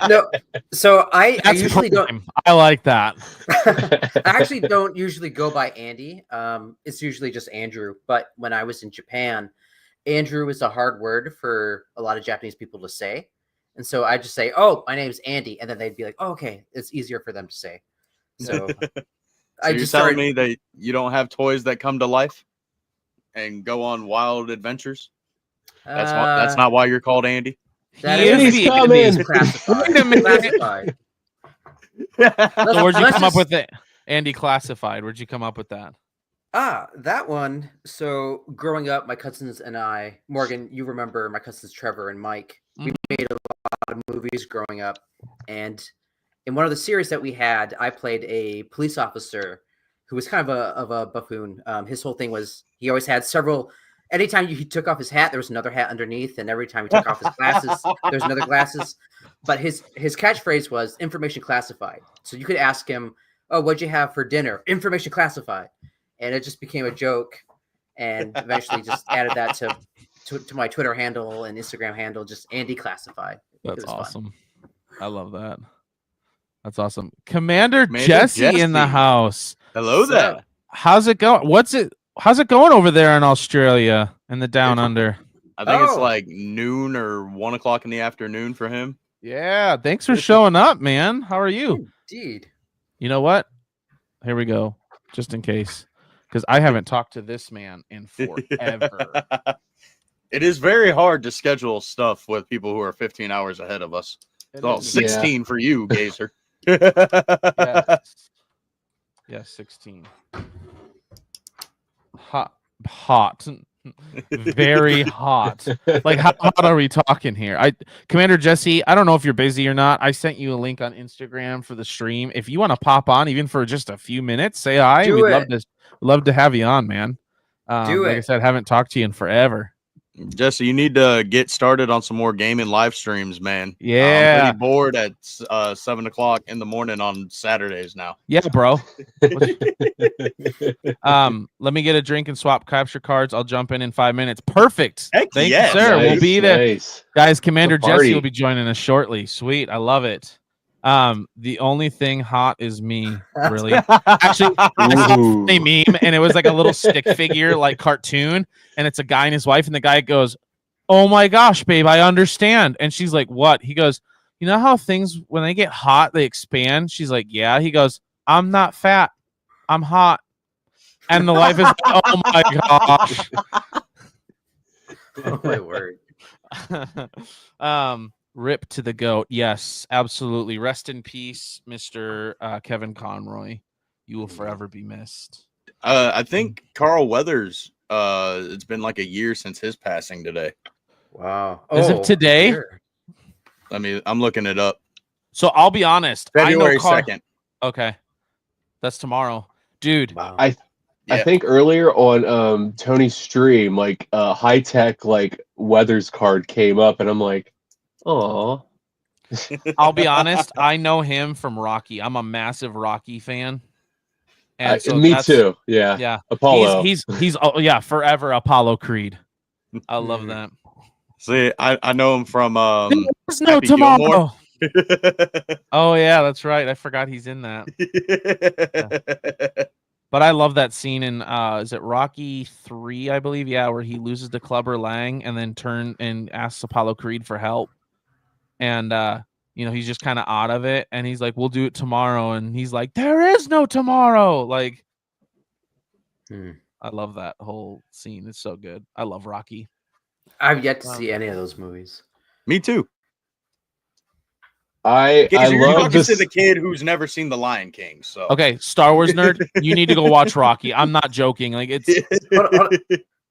S3: No, so I usually don't.
S1: I like that.
S3: I actually don't usually go by Andy. It's usually just Andrew. But when I was in Japan, Andrew is a hard word for a lot of Japanese people to say, and so I just say, "Oh, my name's Andy," and then they'd be like, "Oh, okay." It's easier for them to say. So,
S4: you're telling me that you don't have toys that come to life and go on wild adventures? That's not why you're called Andy.
S2: He's coming.
S3: Classified.
S1: Wait a minute.
S3: Classified.
S1: So where'd you come up with it? Andy Classified. Where'd you come up with that?
S3: That one. So growing up, my cousins and I, Morgan, you remember my cousins Trevor and Mike. We made a lot of movies growing up, and in one of the series that we had, I played a police officer who was kind of a buffoon. His whole thing was he always had several. Anytime he took off his hat, there was another hat underneath, and every time he took off his glasses, there's another glasses. But his catchphrase was "information classified." So you could ask him, "Oh, what'd you have for dinner?" "Information classified," and it just became a joke. And eventually, just added that to my Twitter handle and Instagram handle, just Andy Classified.
S1: That's awesome. Fun. I love that. That's awesome. Commander Jesse in the house.
S4: Hello there.
S1: How's it going? How's it going over there in Australia in the down under?
S4: I think it's like noon or 1 o'clock in the afternoon for him.
S1: Yeah. Thanks for showing up, man. How are you?
S3: Indeed.
S1: You know what? Here we go. Just in case. Because I haven't talked to this man in forever.
S4: It is very hard to schedule stuff with people who are 15 hours ahead of us. So 16 for you, Gazer.
S1: Yes, 16. Hot. Very hot. Like, how hot are we talking here? Commander Jesse, I don't know if you're busy or not. I sent you a link on Instagram for the stream. If you want to pop on, even for just a few minutes, say hi. We'd love to have you on, man. Like I said, haven't talked to you in forever.
S4: Jesse, you need to get started on some more gaming live streams, man.
S1: Yeah.
S4: I'm pretty bored at 7 o'clock in the morning on Saturdays now.
S1: Yeah, bro. Let me get a drink and swap capture cards. I'll jump in 5 minutes. Perfect. Thank you, sir. We'll be there. Guys, Commander Jesse will be joining us shortly. Sweet. I love it. The only thing hot is me, really. Actually, I saw a meme, and it was like a little stick figure, like cartoon, and it's a guy and his wife, and the guy goes, "Oh my gosh, babe, I understand." And she's like, "What?" He goes, "You know how things, when they get hot, they expand?" She's like, "Yeah." He goes, "I'm not fat. I'm hot." And the wife is like, "Oh my gosh."
S3: Oh my word.
S1: Rip to the goat. Yes, absolutely. Rest in peace, Mr. Kevin Conroy. You will forever be missed.
S4: I think Carl Weathers. It's been like a year since his passing today.
S3: Wow.
S1: Is it today?
S3: Here.
S4: I'm looking it up.
S1: So I'll be honest.
S4: February
S1: I know
S4: 2nd.
S1: Okay, that's tomorrow, dude.
S3: Wow.
S2: I think earlier on Tony's stream, like high tech like Weathers card came up, and I'm like, oh.
S1: I'll be honest. I know him from Rocky. I'm a massive Rocky fan, and so
S2: me too. Yeah.
S1: Yeah.
S2: Apollo.
S1: He's forever Apollo Creed. I love that.
S4: See, I know him from
S1: There's no
S4: Happy
S1: tomorrow.
S4: Gilmore.
S1: Oh yeah, that's right. I forgot he's in that. Yeah. But I love that scene in is it Rocky 3, I believe? Yeah, where he loses to Clubber Lang and then turn and asks Apollo Creed for help. And he's just kind of out of it, and he's like, "We'll do it tomorrow," and he's like, "There is no tomorrow." Like, I love that whole scene. It's so good. I love Rocky.
S3: I've yet to see any of those movies.
S4: Me too.
S2: I
S4: You're
S2: love
S4: talking
S2: this.
S4: to the kid who's never seen The Lion King. So
S1: Okay, Star Wars nerd, you need to go watch Rocky. I'm not joking. Like it's.
S3: Hold on.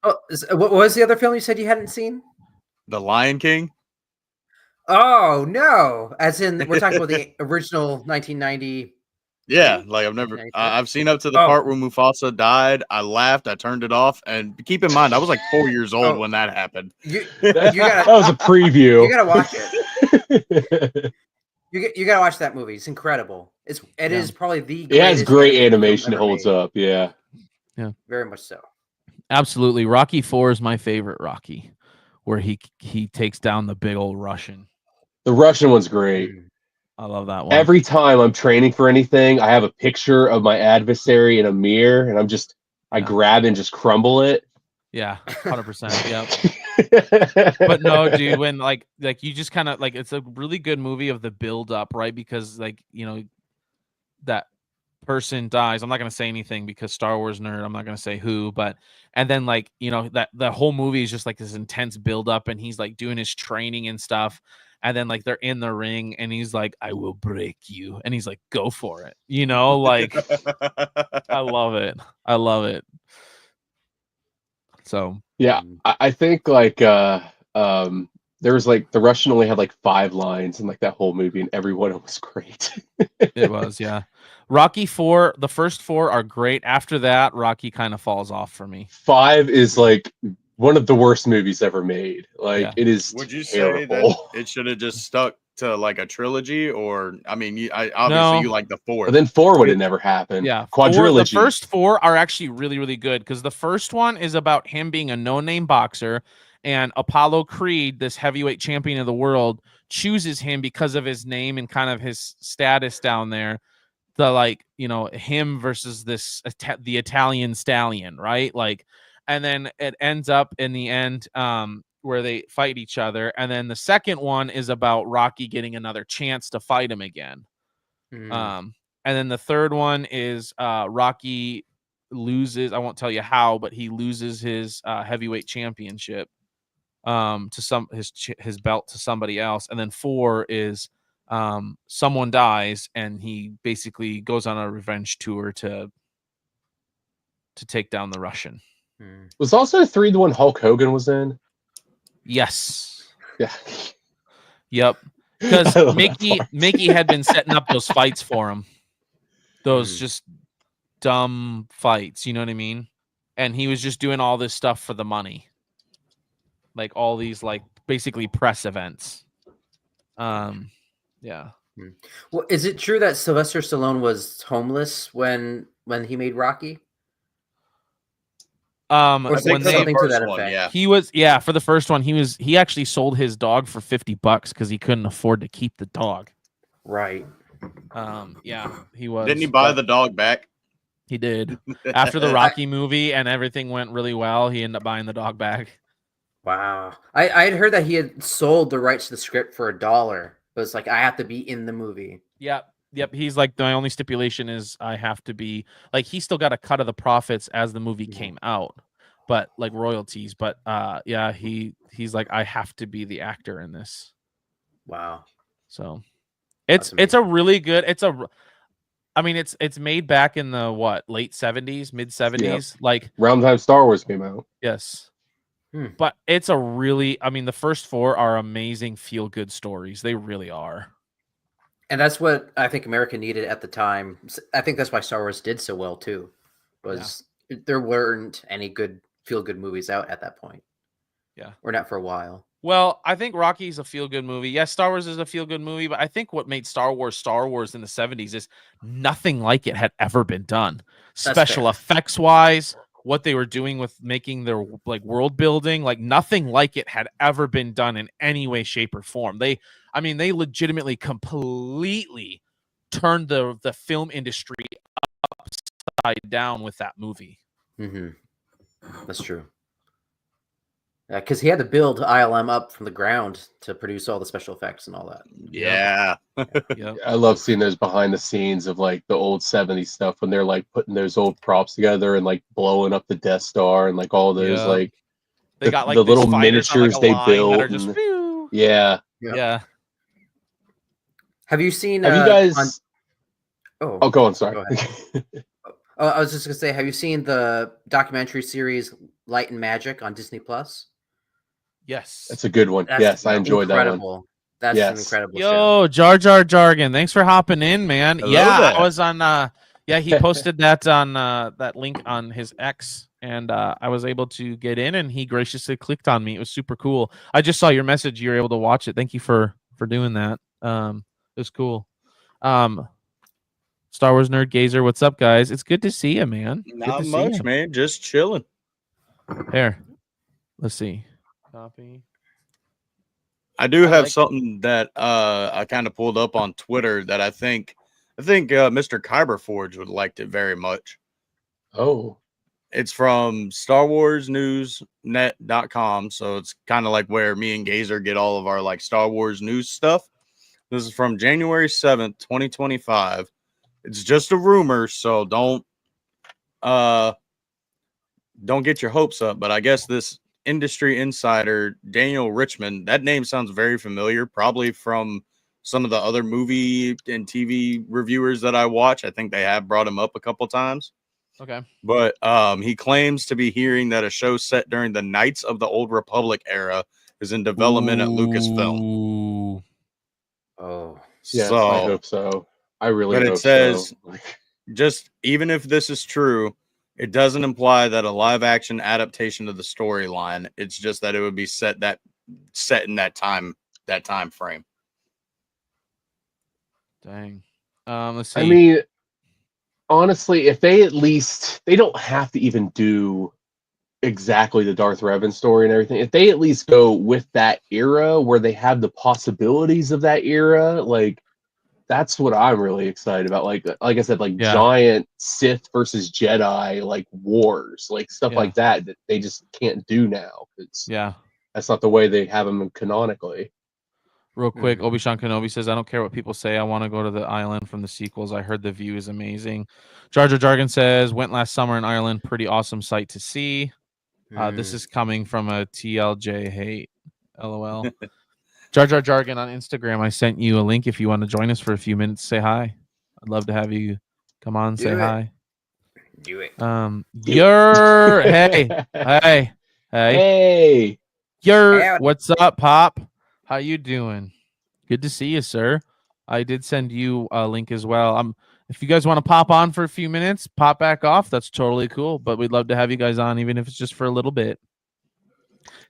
S3: Oh, what was the other film you said you hadn't seen?
S4: The Lion King.
S3: Oh no! As in, we're talking about the original 1990.
S4: Yeah, like I've seen up to the part where Mufasa died. I laughed. I turned it off. And keep in mind, I was like 4 years old when that happened.
S2: That was a preview.
S3: You gotta watch it. You gotta watch that movie. It's incredible. It is probably the.
S2: It has great animation. It holds up. Yeah.
S1: Yeah.
S3: Very much so.
S1: Absolutely. Rocky 4 is my favorite Rocky, where he takes down the big old Russian.
S2: The Russian one's great.
S1: I love that one.
S2: Every time I'm training for anything, I have a picture of my adversary in a mirror, and I grab and just crumble it.
S1: Yeah, 100%. Yep. But no, dude, when like you just kind of like, it's a really good movie of the build up, right? Because that person dies. I'm not gonna say anything because Star Wars nerd. I'm not gonna say who, but and then that the whole movie is just like this intense build up, and he's like doing his training and stuff. And then like they're in the ring and he's like, "I will break you." And he's like, "Go for it." Like I love it. I love it. So
S2: yeah, I think like there was like the Russian only had like 5 lines in like that whole movie, and every one of them was great.
S1: It was, yeah. Rocky 4, the first 4 are great. After that, Rocky kind of falls off for me.
S2: 5 is like one of the worst movies ever made. Like it is.
S4: Would you
S2: terrible.
S4: say that it should have just stuck to like a trilogy, or I mean, you like the 4th,
S2: but then 4 would have never happened.
S1: Yeah,
S2: quadrilogy.
S1: The first 4 are actually really, really good because the first one is about him being a no-name boxer, and Apollo Creed, this heavyweight champion of the world, chooses him because of his name and kind of his status down there. Him versus the Italian stallion, right? Like. And then it ends up in the end where they fight each other. And then the second one is about Rocky getting another chance to fight him again. And then the third one is Rocky loses. I won't tell you how, but he loses his heavyweight championship to his belt to somebody else. And then 4 is someone dies and he basically goes on a revenge tour to take down the Russian.
S2: Was also 3 the one Hulk Hogan was in?
S1: Yes.
S2: Yeah.
S1: Yep. Because Mickey had been setting up those fights for him. Those just dumb fights, you know what I mean? And he was just doing all this stuff for the money. Like all these like basically press events. Yeah.
S3: Well, is it true that Sylvester Stallone was homeless when he made Rocky? Or something to that effect.
S1: He was, for the first one, he actually sold his dog for $50 because he couldn't afford to keep the dog.
S3: Right.
S1: Yeah, he was.
S4: Didn't he buy the dog back?
S1: He did. After the Rocky movie and everything went really well, he ended up buying the dog back.
S3: Wow. I had heard that he had sold the rights to the script for $1, but it's like I have to be in the movie.
S1: Yep. He's like, the only stipulation is I have to be like, he still got a cut of the profits as the movie came out, but like royalties. But he's like, I have to be the actor in this.
S3: Wow.
S1: So it's a really good, I mean, it's made back in the late 70s, mid 70s. Like
S2: around the time Star Wars came out.
S1: yes.
S3: Hmm.
S1: But it's a really, I mean, the first 4 are amazing feel good stories. They really are.
S3: And that's what I think America needed at the time. I think that's why Star Wars did so well too. Was there weren't any good feel good movies out at that point.
S1: Yeah.
S3: Or not for a while.
S1: Well, I think Rocky's a feel good movie. Yes, Star Wars is a feel good movie, but I think what made Star Wars in the 70s is nothing like it had ever been done. Special effects wise, what they were doing with making their like world building, like nothing like it had ever been done in any way, shape, or form. They legitimately completely turned the film industry upside down with that movie.
S3: Mm-hmm. That's true. Because he had to build ILM up from the ground to produce all the special effects and all that.
S4: Yeah.
S1: Yep.
S2: I love seeing those behind the scenes of like the old 70s stuff when they're like putting those old props together and like blowing up the Death Star and like all those
S1: Yep.
S2: like
S1: They got like
S2: the
S1: these
S2: little
S1: fighters on,
S2: miniatures
S1: like, a
S2: they
S1: line
S2: built.
S1: that are just phew.
S2: Yeah.
S1: Yeah.
S3: Have you seen?
S2: Have you guys?
S3: Oh,
S2: go on. Sorry.
S3: go ahead. I was just gonna say, have you seen the documentary series Light and Magic on Disney Plus?
S1: Yes.
S2: That's a good one. Yes, I enjoyed that one.
S3: That's
S2: Yes.
S3: an incredible show.
S1: Yo, Jar Jar Jargon, thanks for hopping in, man.
S4: Hello
S1: yeah,
S4: there.
S1: I was on. He posted that on that link on his X, and I was able to get in, and he graciously clicked on me. It was super cool. I just saw your message. You were able to watch it. Thank you for doing that. It was cool. Star Wars Nerd Gazer, what's up, guys? It's good to see you, man. Good
S4: Not
S1: to see
S4: much,
S1: you.
S4: man. Just chilling.
S1: Here, let's see. Copy.
S4: I do have
S1: like-
S4: something that I kind of pulled up on Twitter that I think Mr. Kyberforge would liked it very much.
S2: Oh.
S4: It's from StarWarsNewsNet.com, so it's kind of like where me and Gazer get all of our like Star Wars news stuff. This is from January 7th, 2025. It's just a rumor, so don't get your hopes up, but I guess this industry insider Daniel Richmond, that name sounds very familiar, probably from some of the other movie and TV reviewers that I watch. I think they have brought him up a couple times.
S1: Okay.
S4: But he claims to be hearing that a show set during the Knights of the Old Republic era is in development at Lucasfilm.
S1: Ooh.
S3: Oh,
S2: Yes,
S4: So,
S2: I hope so. I really
S4: but
S2: hope
S4: it says
S2: so.
S4: just even if this is true, it doesn't imply that a live action adaptation of the storyline. It's just that it would be set in that time frame.
S1: Dang. Let's see.
S2: I mean, honestly, if they don't have to even do exactly the Darth Revan story and everything. If they at least go with that era where they have the possibilities of that era, like that's what I'm really excited about. Like I said, like giant Sith versus Jedi like wars, like stuff like that they just can't do now because that's not the way they have them canonically.
S1: Real quick, Obi-Wan Kenobi says, I don't care what people say. I want to go to the island from the sequels. I heard the view is amazing. Jar Jar Jargon says, went last summer in Ireland. Pretty awesome sight to see. This is coming from a TLJ hate. LOL. Jar Jar Jargon on Instagram. I sent you a link if you want to join us for a few minutes. Say hi. I'd love to have you come on. Say hi.
S3: Do it.
S1: You're hey. You're what's up, Pop? How you doing? Good to see you, sir. I did send you a link as well. If you guys want to pop on for a few minutes, pop back off. That's totally cool. But we'd love to have you guys on, even if it's just for a little bit.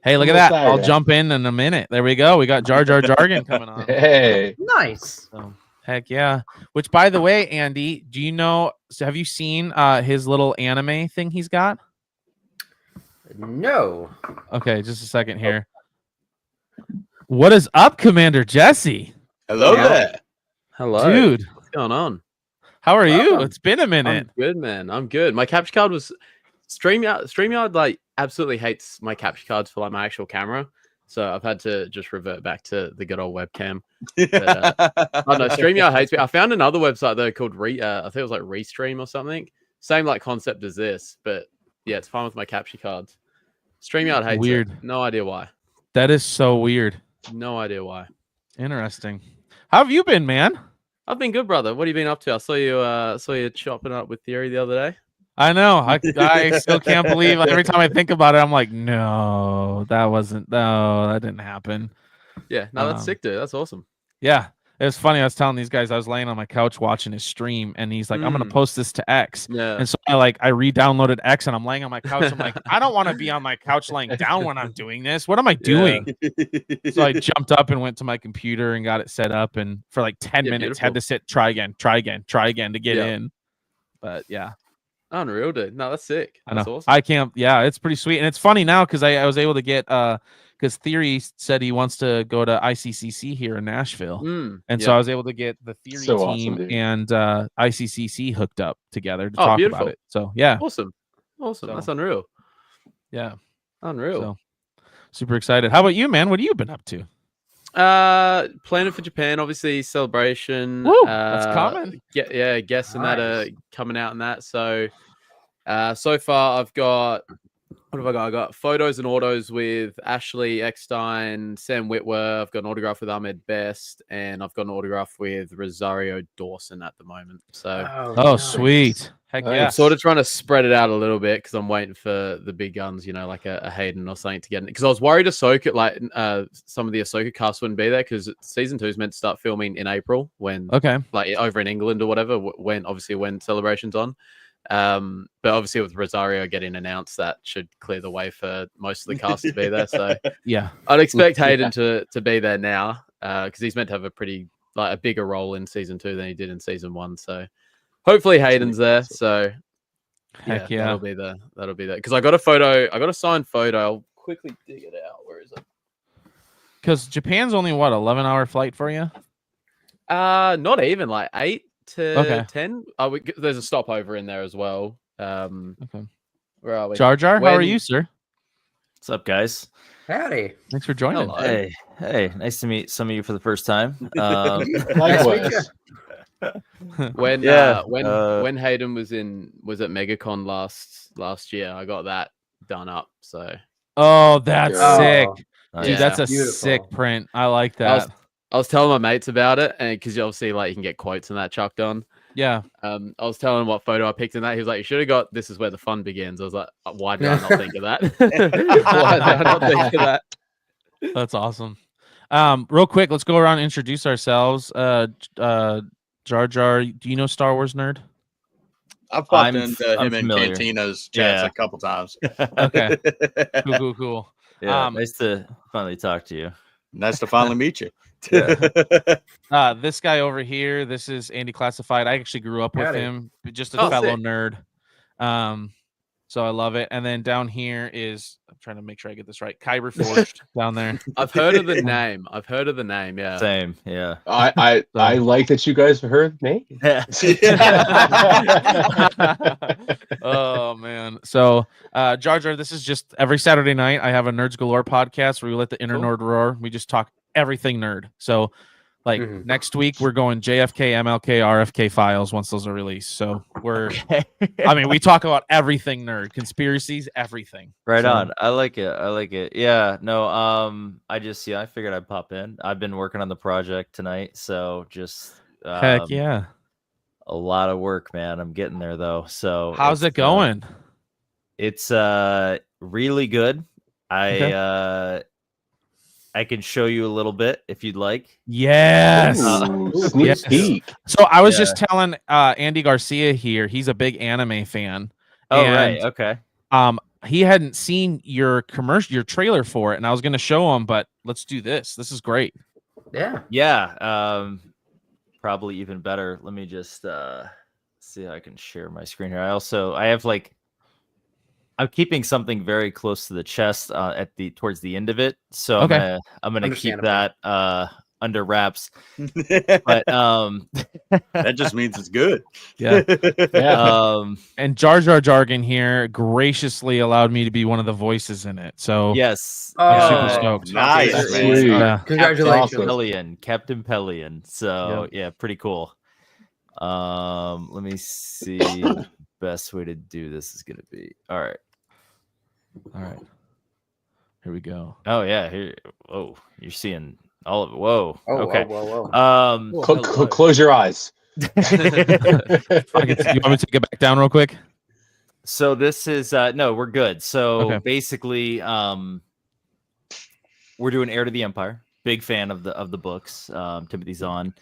S1: Hey, look at that. I'll jump in a minute. There we go. We got Jar Jar Jargon coming on.
S2: Hey.
S3: Nice.
S1: So, heck yeah. Which, by the way, Andy, do you know, have you seen his little anime thing he's got?
S3: No.
S1: Okay, just a second here. What is up, Commander Jesse?
S4: Hello there.
S8: Hello.
S1: Dude.
S8: What's going on?
S1: How are you? It's been a minute.
S8: I'm good, man. I'm good. My capture card was StreamYard like absolutely hates my capture cards for like my actual camera. So I've had to just revert back to the good old webcam. But, oh no, StreamYard hates me. I found another website though called I think it was like Restream or something. Same like concept as this, but yeah, it's fine with my capture cards. StreamYard hates
S1: Weird.
S8: it. No idea why.
S1: That is so weird.
S8: No idea why.
S1: Interesting. How have you been, man?
S8: I've been good, brother. What have you been up to? I saw you chopping up with Theory the other day.
S1: I know. I still can't believe. Like, every time I think about it, I'm like, no, that didn't happen.
S8: Yeah, no, that's sick, dude. That's awesome.
S1: Yeah. It was funny. I was telling these guys I was laying on my couch watching his stream, and he's like, "I'm gonna post this to X."
S8: Yeah.
S1: And so I re-downloaded X, and I'm laying on my couch. I'm like, I don't want to be on my couch laying down when I'm doing this. What am I doing? So I jumped up and went to my computer and got it set up, and for like 10 minutes had to try again to get in. But yeah.
S8: Unreal, dude. No, that's sick. That's awesome.
S1: I can't. Yeah, it's pretty sweet, and it's funny now because I was able to get because Theory said he wants to go to ICCC here in Nashville, and so I was able to get the Theory team and ICCC hooked up together to talk about it. So yeah,
S8: awesome. So, that's unreal.
S1: Yeah,
S8: unreal.
S1: So super excited. How about you, man? What have you been up to?
S8: Planning for Japan, obviously celebration.
S1: Woo, that's coming.
S8: Guests and that are coming out in that. So, so far I've got. What have I got? I got photos and autos with Ashley Eckstein, Sam Whitwer. I've got an autograph with Ahmed Best, and I've got an autograph with Rosario Dawson at the moment. So,
S1: nice. Sweet. Heck yeah.
S8: I'm sort of trying to spread it out a little bit because I'm waiting for the big guns, you know, like a Hayden or something to get in. Because I was worried Ahsoka, like some of the Ahsoka cast wouldn't be there because season 2 is meant to start filming in April when, like over in England or whatever, when Celebration's on. But obviously with Rosario getting announced, that should clear the way for most of the cast to be there. So
S1: yeah,
S8: I'd expect Hayden to be there now because he's meant to have a bigger role in season 2 than he did in season 1. So hopefully Hayden's there. So
S1: heck yeah,
S8: that'll be that. Because I got a signed photo. I'll quickly dig it out. Where is it?
S1: Because Japan's only 11-hour flight for you?
S8: Not even, like 8 to 10. There's a stopover in there as well.
S1: Okay.
S8: Where are we?
S1: Jar Jar, how are you, sir?
S9: What's up, guys?
S3: Howdy.
S1: Thanks for joining.
S8: Hello.
S9: Hey, nice to meet some of you for the first time.
S2: Likewise.
S8: When Hayden was at MegaCon last year, I got that done up. So
S1: that's sick.
S9: Nice.
S1: Dude, that's a
S3: Beautiful.
S1: sick print. I like that.
S8: I was telling my mates about it, and because obviously, like, you can get quotes and that chucked on.
S1: Yeah.
S8: I was telling him what photo I picked in that. He was like, "You should have got This Is Where the Fun Begins." I was like, "Why did I not think of that? Why did I not think of that?"
S1: That's awesome. Real quick, let's go around and introduce ourselves. Jar Jar, do you know Star Wars Nerd?
S4: I've popped into him in
S9: familiar.
S4: Cantina's chats a couple times.
S1: Okay. Cool.
S9: Yeah, nice to finally talk to you.
S4: Nice to finally meet you.
S1: This guy over here, this is Andy Classified. I actually grew up with him, just a fellow nerd. So I love it. And then down here is, I'm trying to make sure I get this right, Kyber Forged down there.
S8: I've heard of the name. Yeah.
S9: Same. Yeah.
S2: I like that you guys have heard me.
S1: Oh man. So Jar Jar, this is just every Saturday night I have a Nerds Galore podcast where we let the inner nerd roar. We just talk everything nerd. So like next week we're going JFK, MLK, RFK files once those are released. So I mean, we talk about everything nerd, conspiracies, everything.
S9: Right on. I like it. Yeah. No, I figured I'd pop in. I've been working on the project tonight, so just
S1: heck yeah.
S9: A lot of work, man. I'm getting there though. So
S1: how's it going?
S9: It's really good. I can show you a little bit if you'd like.
S1: Yes.
S2: Sneak peek.
S1: So I was just telling Andy Garcia here, he's a big anime fan.
S9: Oh, right. Okay.
S1: He hadn't seen your trailer for it, and I was going to show him, but let's do this. This is great.
S3: Yeah.
S9: Yeah. Probably even better. Let me just see how I can share my screen here. I have I'm keeping something very close to the chest towards the end of it, so I'm gonna keep that under wraps. But
S4: that just means it's good.
S1: Yeah. And Jar Jar Jargon here graciously allowed me to be one of the voices in it. So
S9: yes,
S1: I'm super stoked.
S4: Nice, man.
S3: Congratulations,
S9: Captain Pellion. So yeah, pretty cool. Let me see. The best way to do this is gonna be all right.
S1: Here we go.
S9: Oh yeah, here. Oh, you're seeing All of it. Whoa.
S3: Oh,
S9: Okay.
S3: whoa.
S2: Close your eyes.
S1: You want me to take it back down real quick?
S9: So this is no, we're good. So
S1: Okay.
S9: basically, we're doing Heir to the Empire. Big fan of the books. Timothy Zahn,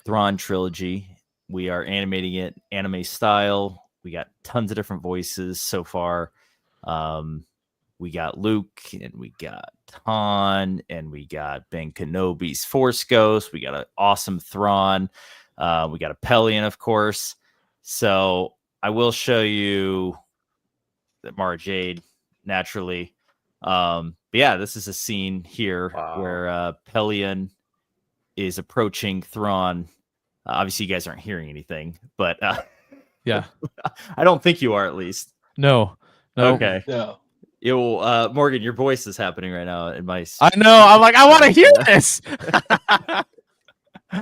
S9: Thrawn trilogy. We are animating it anime style. We got tons of different voices so far. We got Luke, and we got Han, and we got Ben Kenobi's Force Ghost. We got an awesome Thrawn. We got a Pelion, of course. So I will show you that Mara Jade, naturally. But yeah, this is a scene here where Pelion is approaching Thrawn. Obviously, you guys aren't hearing anything, but
S1: yeah,
S9: I don't think you are, at least.
S1: No.
S9: Okay.
S2: No.
S9: Morgan, your voice is happening right now in my.
S1: I know. I'm like, I want to hear this.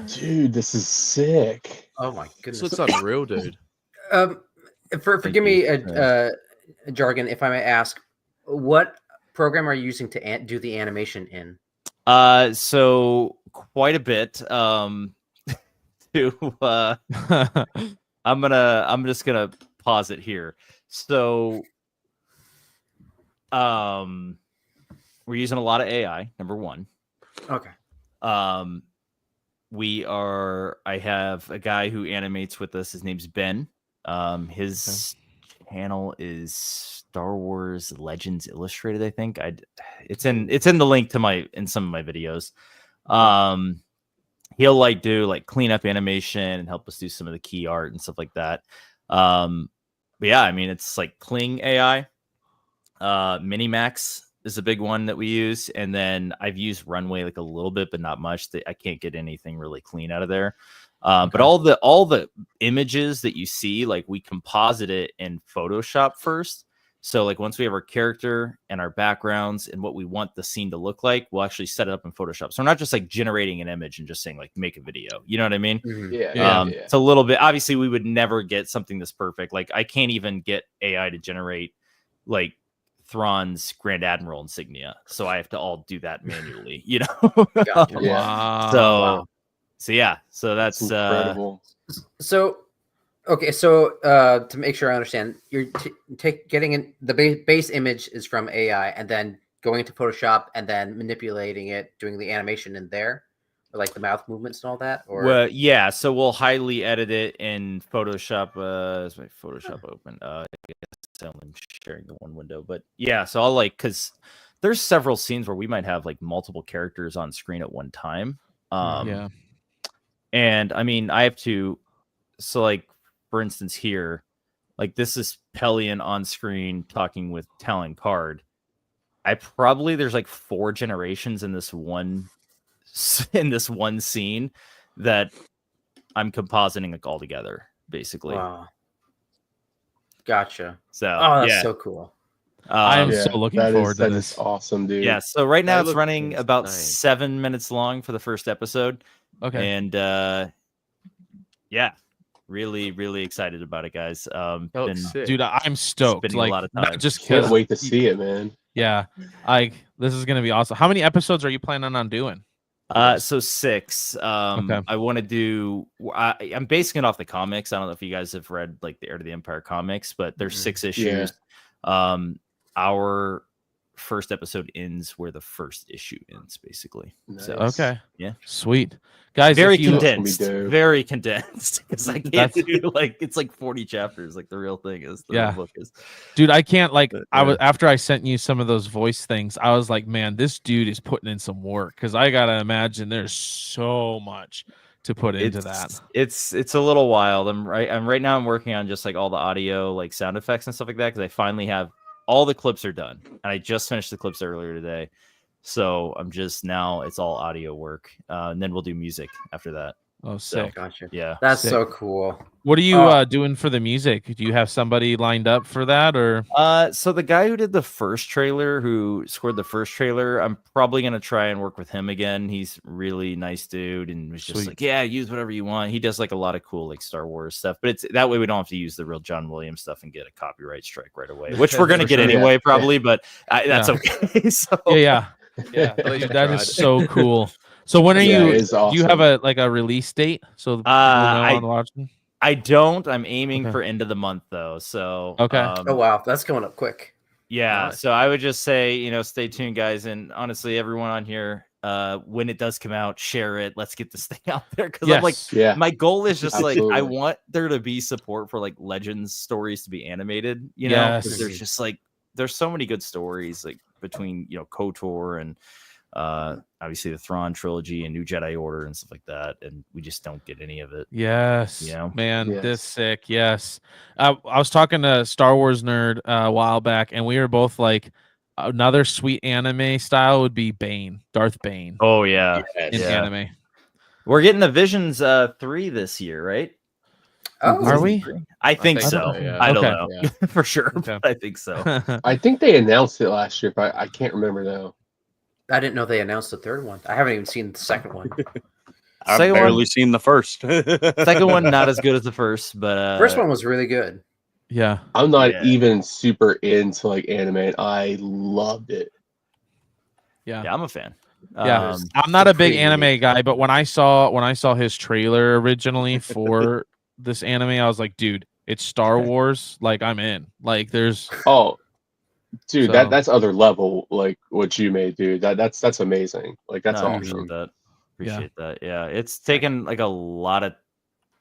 S2: Dude, this is sick.
S3: Oh my goodness.
S8: This looks unreal, dude.
S3: Forgive me, jargon, if I may ask, what program are you using to do the animation in?
S9: So quite a bit. I'm just gonna pause it here. So, we're using a lot of AI. Number one.
S3: Okay.
S9: I have a guy who animates with us. His name's Ben. His channel is Star Wars Legends Illustrated, I think. It's in the link to some of my videos. He'll do cleanup animation and help us do some of the key art and stuff like that. But yeah, I mean, it's like Kling AI. Minimax is a big one that we use, and then I've used Runway a little bit, but not much. I can't get anything really clean out of there. But all the images that you see, we composite it in Photoshop first. So once we have our character and our backgrounds and what we want the scene to look like, we'll actually set it up in Photoshop. So we're not just generating an image and just saying make a video. You know what I mean?
S2: Mm-hmm.
S9: Yeah. It's a little bit. Obviously, we would never get something this perfect. I can't even get AI to generate Thrawn's Grand Admiral insignia, so I have to all do that manually. You know?
S3: Gotcha.
S1: Wow.
S9: So yeah. So that's
S2: incredible.
S3: So to make sure I understand, you're getting in the base image is from AI, and then going into Photoshop and then manipulating it, doing the animation in there, or the mouth movements and all that. Or
S9: well, yeah. So we'll highly edit it in Photoshop. Is my Photoshop open? I guess I'm sharing the one window, but yeah. So I'll because there's several scenes where we might have multiple characters on screen at one time.
S1: Yeah.
S9: And I mean, I have to. So for instance, here, this is Pelion on screen talking with Talon Card. There's 4 generations in this one scene that I'm compositing all together, basically.
S3: Wow. Gotcha.
S9: So
S3: that's so cool.
S1: I am so looking forward to
S2: that
S1: this.
S2: is awesome, dude.
S9: Yeah. So right now
S8: That
S9: it's running
S8: looks
S9: about
S8: insane.
S9: 7 minutes long for the first episode.
S1: Okay.
S9: And yeah, really, really excited about it, guys.
S8: Looks sick.
S1: Dude, I'm stoked.
S9: Spending a lot of time.
S1: Not just
S2: Can't
S1: 'cause-
S2: wait to see it, man.
S1: Yeah. This is gonna be awesome. How many episodes are you planning on doing?
S9: So 6.
S1: Okay.
S9: I want to do. I'm basing it off the comics. I don't know if you guys have read the Heir to the Empire comics, but there's 6 issues. Our first episode ends where the first issue ends, basically.
S2: Nice.
S9: So
S1: Okay.
S9: Yeah.
S1: Sweet. Guys,
S9: very
S1: if you-
S9: condensed.
S2: That's gonna be dope.
S9: Very condensed. Because I can't
S1: That's-
S9: do it's 40 chapters, the real thing is. The
S1: Yeah.
S9: real book is.
S1: Dude, I can't
S9: But,
S1: I was after I sent you some of those voice things, I was like, man, this dude is putting in some work, because I gotta imagine there's so much to put into that.
S9: It's a little wild. I'm right now. I'm working on just all the audio, sound effects and stuff like that, because I finally have all the clips are done, and I just finished the clips earlier today. So I'm just now it's all audio work, and then we'll do music after that.
S1: Oh, sick.
S3: Gotcha.
S9: Yeah.
S3: That's
S1: Sick.
S3: so cool.
S1: What are you doing for the music? Do you have somebody lined up for that, or?
S9: So the guy who did the first trailer, who scored the first trailer, I'm probably gonna try and work with him again. He's really nice dude, and was just
S1: Sweet.
S9: yeah, use whatever you want. He does a lot of cool Star Wars stuff, but it's that way we don't have to use the real John Williams stuff and get a copyright strike right away, which we're gonna
S3: For
S9: get
S3: sure,
S9: anyway,
S2: yeah.
S9: probably. But that's
S1: Yeah.
S9: okay. So
S1: Yeah.
S8: Yeah,
S1: Dude, that is so cool. So when are
S2: Yeah,
S1: you?
S2: it's
S1: Do you have
S2: awesome.
S1: a release date so people know
S9: I
S1: on watching?
S9: I don't. I'm aiming
S1: Okay.
S9: for end of the month though. So
S1: Okay.
S3: Oh wow, that's going up quick.
S9: yeah.
S3: Nice.
S9: So I would just say, stay tuned, guys, and honestly, everyone on here, when it does come out, share it. Let's get this thing out there because I'm like,
S1: Yes.
S2: Yeah,
S9: my goal is just like I
S2: Absolutely.
S9: want there to be support for like Legends stories to be animated. Because
S1: Yes.
S9: there's just like there's so many good stories like between KOTOR and obviously the Thrawn trilogy and New Jedi Order and stuff like that, and we just don't get any of it.
S1: Yes.
S9: Yeah.
S1: Man,
S2: Yes.
S1: this sick. Yes. I was talking to Star Wars Nerd a while back, and we were both like, another sweet anime style would be Bane, Darth Bane
S9: Oh yeah,
S1: in
S9: yeah.
S1: anime.
S9: We're getting a Visions 3 this year, right?
S3: Oh,
S1: Are we?
S9: I think
S8: think
S9: so.
S8: so, yeah.
S9: I don't
S1: Okay.
S9: know
S8: Yeah.
S9: for sure,
S1: Okay.
S9: but I think so.
S2: I think they announced it last year, but I can't remember though.
S3: I didn't know they announced the third one. I haven't even seen the second one.
S4: I've
S9: Second
S4: barely
S9: one-
S4: seen the first.
S9: Second one not as good as the first, but
S3: First one was really good.
S1: Yeah.
S2: I'm not
S9: Yeah.
S2: even super into like anime, and I loved it.
S1: Yeah.
S9: yeah, I'm a fan.
S1: Yeah.
S9: Um,
S1: I'm not a big
S3: pretty
S1: anime
S3: unique.
S1: guy, but when I saw his trailer originally for this anime, I was like, dude, it's Star Wars. Like, I'm in. Like, there's
S2: Oh, dude,
S1: So-
S2: that's other level. Like what you made, dude. That's amazing. Like that's
S9: no, I
S2: awesome.
S9: appreciate that. Appreciate that. Yeah, it's taken like a lot of.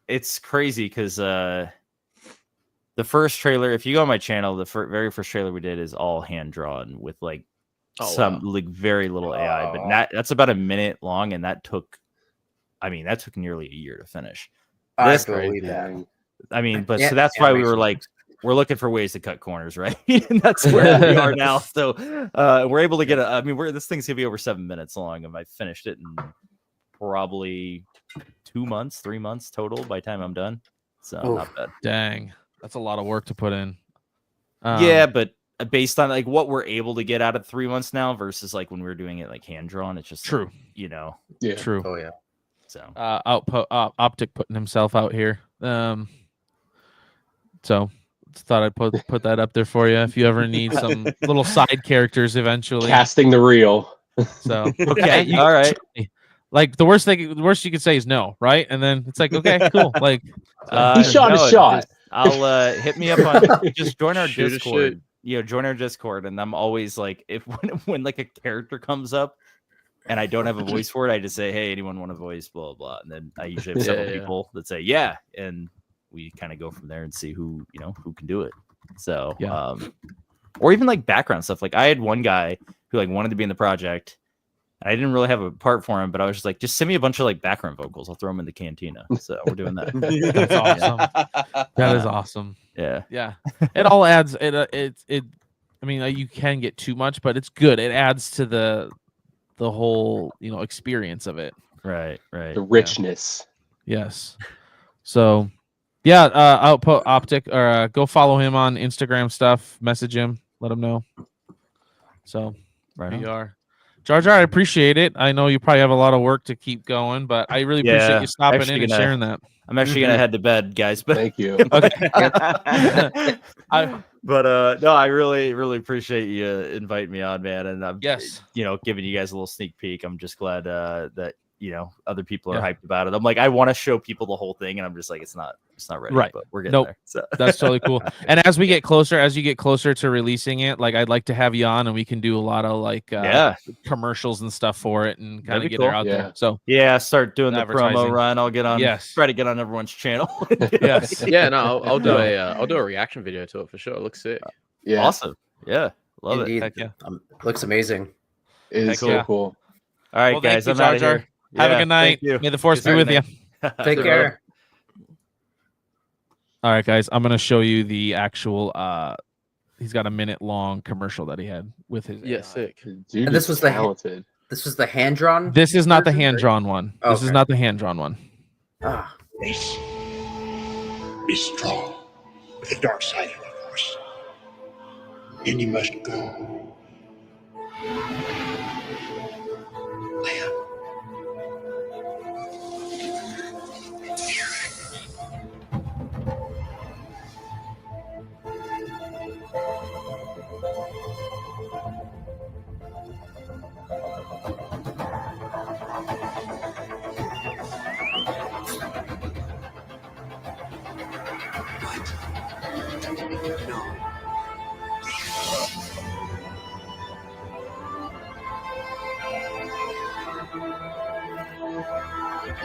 S9: It's crazy because the first trailer, if you go on my channel, the very first trailer we did is all hand drawn with like some like very little AI, but that's about a minute long, and that took nearly a year to finish.
S3: I
S9: This-
S3: believe that.
S2: Dang.
S9: I mean, but
S3: Yeah,
S9: so that's why we were
S3: animation.
S9: like, we're looking for ways to cut corners, right? And that's where we are now. So we're able to get this thing's gonna be over 7 minutes long, and I finished it in probably 2 months, 3 months total by the time I'm done. So
S3: Oof.
S9: not bad.
S1: dang. That's a lot of work to put in.
S9: Yeah, but based on like what we're able to get out of 3 months now versus like when we were doing it like hand drawn, it's just
S1: True.
S9: like,
S2: Yeah.
S1: True.
S3: Oh yeah.
S9: So
S1: Optic putting himself out here. So thought I'd put that up there for you if you ever need some little side characters eventually.
S2: Casting the reel.
S1: So
S9: Okay,
S1: you-
S9: all right.
S1: Like the worst you could say is no, right? And then it's like, okay, cool. Like
S2: He shot his shot.
S9: I'll hit me up on just join our
S8: Shoot a
S9: Discord. Join our Discord, and I'm always like, if when like a character comes up and I don't have a voice for it, I just say, hey, anyone want a voice, blah blah, and then I usually have several
S8: Yeah.
S9: people that say yeah, and we kind of go from there and see who can do it. So
S1: Yeah.
S9: or even like background stuff. Like I had one guy who like wanted to be in the project. I didn't really have a part for him, but I was just like, just send me a bunch of like background vocals. I'll throw them in the cantina. So we're doing that.
S1: That's awesome. That is awesome.
S9: Yeah.
S1: Yeah. It all adds it. I mean, you can get too much, but it's good. It adds to the whole experience of it.
S9: Right.
S2: The richness.
S1: Yes. So, yeah. I'll put Optic or go follow him on Instagram stuff. Message him. Let him know. So
S9: Right.
S1: here you are. Jar Jar, I appreciate it. I know you probably have a lot of work to keep going, but I really appreciate
S9: Yeah,
S1: you stopping
S9: actually
S1: in and
S9: gonna-
S1: sharing that.
S9: I'm actually gonna head to bed, guys. But
S2: Thank you.
S1: Okay.
S9: no, I really, really appreciate you inviting me on, man. And I'm
S1: Yes.
S9: giving you guys a little sneak peek. I'm just glad that other people are
S1: Yeah.
S9: hyped about it. I'm like, I want to show people the whole thing, and I'm just like, it's not ready,
S1: Right.
S9: but we're getting
S1: Nope.
S9: there. So
S1: That's totally cool. And as you get closer to releasing it, like I'd like to have you on and we can do a lot of like commercials and stuff for it and kind
S9: That'd
S1: of
S9: be
S1: get it
S9: cool.
S1: out
S2: Yeah.
S1: there. So
S9: yeah, start doing the promo
S1: Advertising.
S9: run. I'll get on.
S1: Yes.
S9: Try to get on everyone's channel.
S1: yes.
S8: Yeah, no, I'll do a reaction video to it for sure. It looks sick.
S2: Yeah.
S9: Awesome. Yeah, love
S3: Indeed.
S9: it.
S1: Heck yeah.
S3: Looks amazing.
S2: It is
S1: Heck
S2: so
S1: yeah.
S2: cool.
S9: All right,
S1: Well, thank
S9: guys,
S1: you,
S9: I'm
S1: Jar
S9: out of
S1: Jar.
S9: here.
S1: Have a
S9: Yeah,
S1: good night.
S9: thank you.
S1: May the force be
S9: Good
S1: with
S9: night.
S1: you.
S3: Take care.
S1: All right, guys. I'm gonna show you the actual he's got a minute long commercial that he had with his
S8: Yeah,
S1: AI.
S8: sick.
S2: Dude,
S3: And this
S2: is
S3: was the
S2: talented.
S3: This was the hand drawn.
S1: This is not the
S3: version, right?
S1: hand drawn one. This is
S3: Okay.
S1: not the hand drawn one.
S3: Ah,
S10: Race. Be strong with the dark side of the force. And you must go. Leia.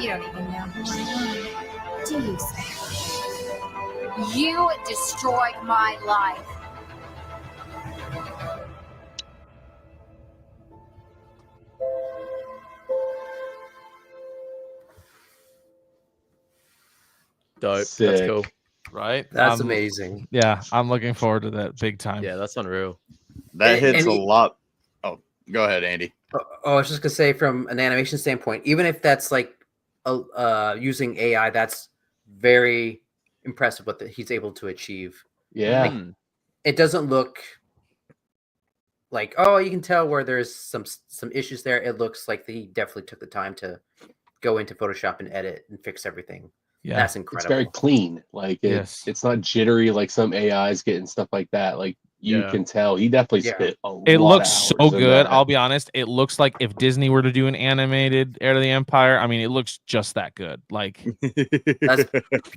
S11: You don't even know who I am, do you, Sam? You destroyed my life.
S8: Dope.
S2: Sick.
S8: That's cool.
S1: Right?
S3: That's amazing.
S1: Yeah, I'm looking forward to that big time.
S8: Yeah, that's unreal.
S4: That hits
S3: And
S4: a lot. Oh, go ahead, Andy.
S3: I was just gonna say, from an animation standpoint, even if that's like using AI, that's very impressive what he's able to achieve.
S2: Yeah.
S3: Like, it doesn't look like, oh, you can tell where there's some issues there. It looks like he definitely took the time to go into Photoshop and edit and fix everything.
S1: Yeah,
S3: that's
S2: It's
S3: incredible.
S2: very clean. Like it's not jittery like some AIs get and stuff like that. Like you can tell he definitely spit a lot
S1: It looks
S2: of
S1: so
S2: hours in
S1: good.
S2: that.
S1: I'll be honest. It looks like if Disney were to do an animated Heir to the Empire, I mean, it looks just that good. Like
S3: that's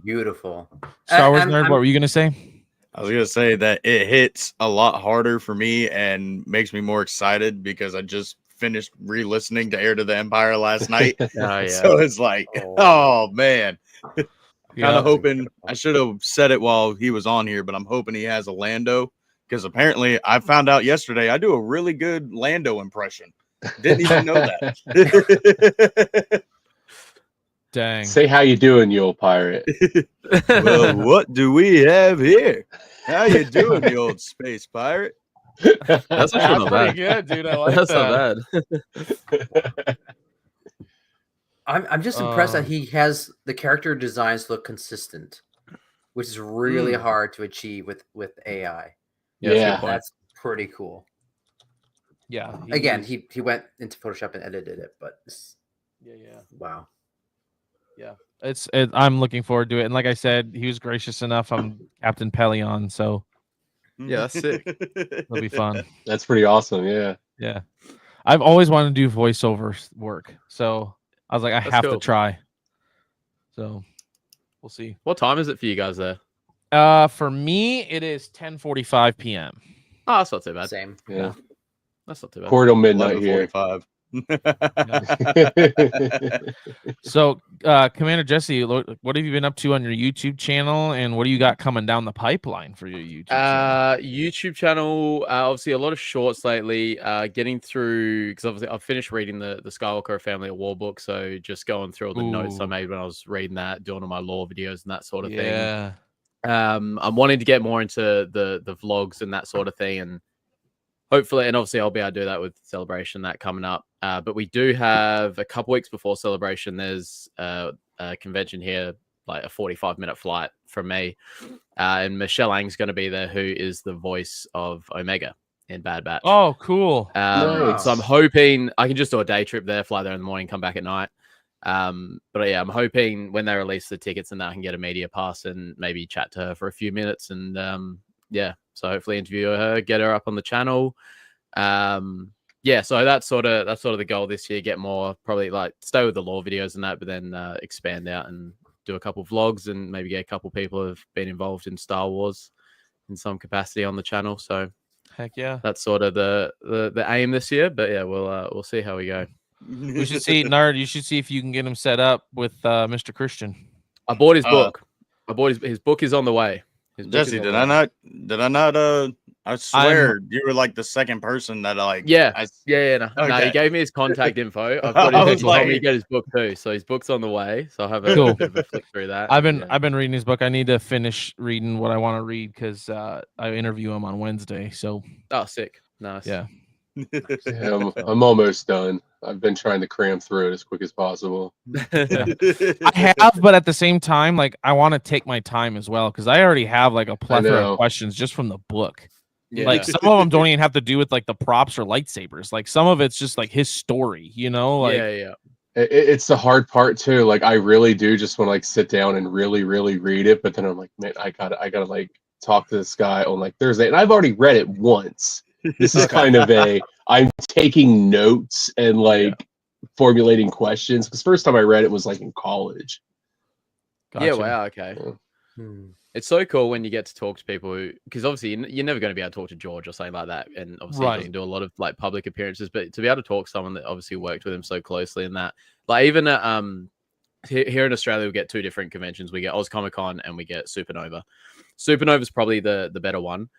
S3: beautiful.
S1: Star Wars nerd, what were you gonna say?
S4: I was gonna say that it hits a lot harder for me and makes me more excited because I just finished re-listening to Heir to the Empire last night. So it's like, oh man. Kind of hoping I should have said it while he was on here, but I'm hoping he has a Lando because apparently I found out yesterday I do a really good Lando impression. Didn't even know that.
S1: Dang.
S2: Say how you doing, you old pirate.
S4: Well, what do we have here? How you doing, you old space pirate?
S8: That's actually not
S1: pretty
S8: bad.
S1: good, dude. I like
S8: That's
S1: that.
S8: not bad.
S3: I'm just impressed that he has the character designs look consistent, which is really hard to achieve with AI.
S2: Yeah,
S3: that's pretty cool.
S1: Yeah.
S3: Again, he went into Photoshop and edited it, but
S1: yeah.
S3: Wow.
S1: Yeah. I'm looking forward to it. And like I said, he was gracious enough. I'm Captain Pelion, so
S8: yeah, that's sick.
S1: It'll be fun.
S2: That's pretty awesome. Yeah.
S1: Yeah. I've always wanted to do voiceover work. So I was like, I
S8: That's
S1: have
S8: cool.
S1: to try. So we'll see.
S8: What time is it for you guys there?
S1: For me, it is 10:45 p.m.
S8: Oh, that's not too bad.
S3: Same.
S2: Yeah.
S8: That's not too bad.
S2: Quarter midnight here.
S4: 11:45.
S1: So, Commander Jesse, what have you been up to on your YouTube channel, and what do you got coming down the pipeline for your YouTube channel?
S8: YouTube channel, obviously a lot of shorts lately. Getting through because obviously I've finished reading the Skywalker Family at War book, so just going through all the notes I made when I was reading that, doing all my lore videos and that sort of thing. I'm wanting to get more into the vlogs and that sort of thing, and hopefully, and obviously I'll be able to do that with Celebration that coming up. But we do have a couple weeks before Celebration. There's a convention here, like a 45-minute flight from me, and Michelle Ang's going to be there, who is the voice of Omega in Bad Batch.
S1: Oh, cool!
S2: Nice.
S8: So I'm hoping I can just do a day trip there, fly there in the morning, come back at night. But yeah, I'm hoping when they release the tickets and that I can get a media pass and maybe chat to her for a few minutes, and yeah, so hopefully interview her, get her up on the channel. Yeah, so that's sort of the goal this year. Get more, probably like stay with the lore videos and that, but then expand out and do a couple vlogs and maybe get a couple people who have been involved in Star Wars in some capacity on the channel. So
S1: heck yeah,
S8: that's sort of the aim this year. But yeah, we'll see how we go.
S1: We should see Nerd. You should see if you can get him set up with Mr. Christian.
S8: I bought his book. I bought his book is on the way.
S4: Jesse, did I not? I swear you were like the second person that No.
S8: No, he gave me his contact info. I've got his, he told me to get his book too. So his book's on the way. So I'll have a bit of a flick through that.
S1: I've been reading his book. I need to finish reading what I want to read because I interview him on Wednesday. So
S8: sick, nice.
S1: Yeah.
S2: Yeah, I'm almost done. I've been trying to cram through it as quick as possible.
S1: I have, but at the same time, like I want to take my time as well because I already have like a plethora of questions just from the book.
S8: Yeah.
S1: Like some of them don't even have to do with like the props or lightsabers. Like some of it's just like his story, you know? Like,
S8: yeah.
S2: It's the hard part too. Like I really do just want to like sit down and really, really read it, but then I'm like, man, I gotta like talk to this guy on like Thursday, and I've already read it once. This is kind of I'm taking notes and like formulating questions because first time I read it was like in college.
S8: Gotcha. Yeah, wow, okay. It's so cool when you get to talk to people who, because obviously you're never going to be able to talk to George or something like that, and obviously he doesn't do a lot of like public appearances, but to be able to talk to someone that obviously worked with him so closely and that, like even at here in Australia, we get two different conventions. We get Oz Comic Con and we get Supernova. Supernova is probably the better one.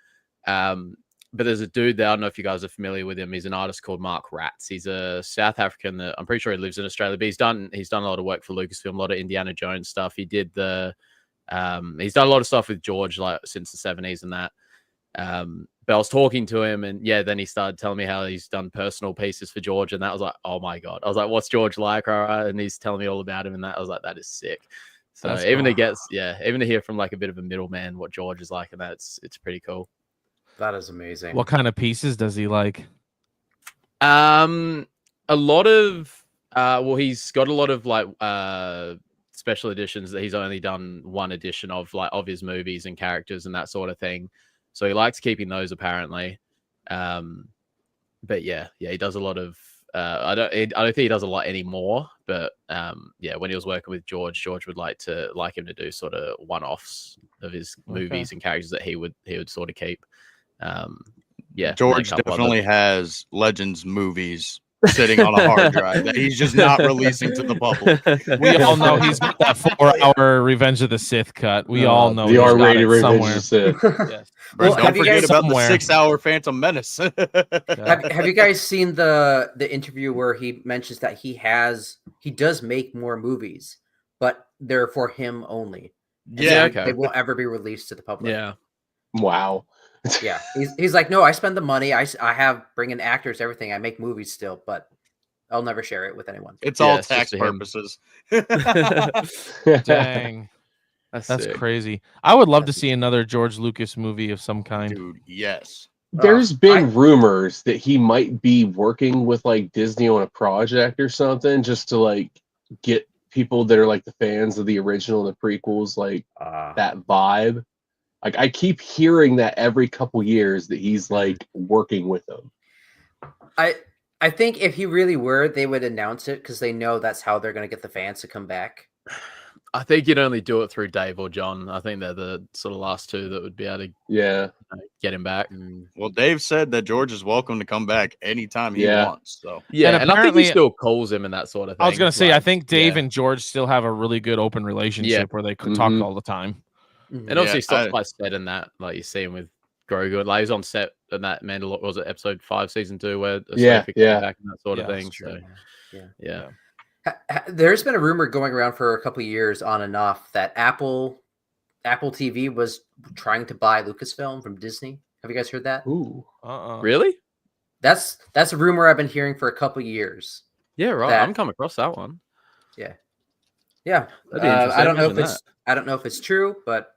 S8: But there's a dude there, I don't know if you guys are familiar with him. He's an artist called Mark Ratz. He's a South African that I'm pretty sure he lives in Australia, but he's done a lot of work for Lucasfilm, a lot of Indiana Jones stuff. He did he's done a lot of stuff with George like since the 70s and that. But I was talking to him, and then he started telling me how he's done personal pieces for George, and that was like, oh my god. I was like, what's George like? All right, and he's telling me all about him, and that I was like, that is sick. So
S1: That's
S8: even
S1: cool.
S8: even to hear from like a bit of a middleman what George is like, and it's pretty cool.
S3: That is amazing.
S1: What kind of pieces does he like?
S8: A lot of he's got a lot of like special editions that he's only done one edition of, like of his movies and characters and that sort of thing. So he likes keeping those apparently. But yeah, he does a lot of I don't think he does a lot anymore, but when he was working with George would like him to do sort of one-offs of his movies and characters that he would sort of keep.
S4: George definitely has Legends movies sitting on a hard drive that he's just not releasing to the public.
S1: We all know he's got that 4-hour Revenge of the Sith cut. We all know
S2: the
S1: he's got
S2: R-rated
S1: it
S2: Revenge
S1: somewhere.
S2: of the Sith.
S1: Yes.
S3: Well,
S4: Don't forget about
S1: somewhere.
S4: the 6-hour Phantom Menace.
S3: Have you guys seen the interview where he mentions that he does make more movies, but they're for him only? And
S4: Yeah,
S3: they won't ever be released to the public.
S8: Yeah.
S2: Wow.
S3: Yeah, he's like, no, I spend the money. I have bring in actors, everything. I make movies still, but I'll never share it with anyone.
S4: It's all
S8: it's
S4: tax
S8: just him.
S4: purposes.
S1: Dang. That's
S8: sick.
S1: crazy. I would love to see another George Lucas movie of some kind.
S4: Dude, yes.
S2: There's been rumors that he might be working with like Disney on a project or something, just to like get people that are like the fans of the original and the prequels, like that vibe. Like I keep hearing that every couple years that he's like working with them.
S3: I think if he really were, they would announce it because they know that's how they're going to get the fans to come back.
S8: I think you'd only do it through Dave or John. I think they're the sort of last two that would be able to get him back.
S4: Well, Dave said that George is welcome to come back anytime he wants. So
S8: and I think he still calls him and that sort of thing.
S1: I was going to say,
S8: like,
S1: I think Dave and George still have a really good open relationship where they could talk all the time.
S8: And obviously stuff like set in that, like you see him with Grogu. Like he was on set in that Mandalorian, was it episode 5, season 2, where Ahsoka came back and that sort of thing. So yeah.
S3: There's been a rumor going around for a couple of years on and off that Apple TV was trying to buy Lucasfilm from Disney. Have you guys heard that?
S2: Ooh.
S8: Really?
S3: That's a rumor I've been hearing for a couple of years.
S8: Yeah, right. I'm coming across that one.
S3: Yeah. I don't know if it's true, but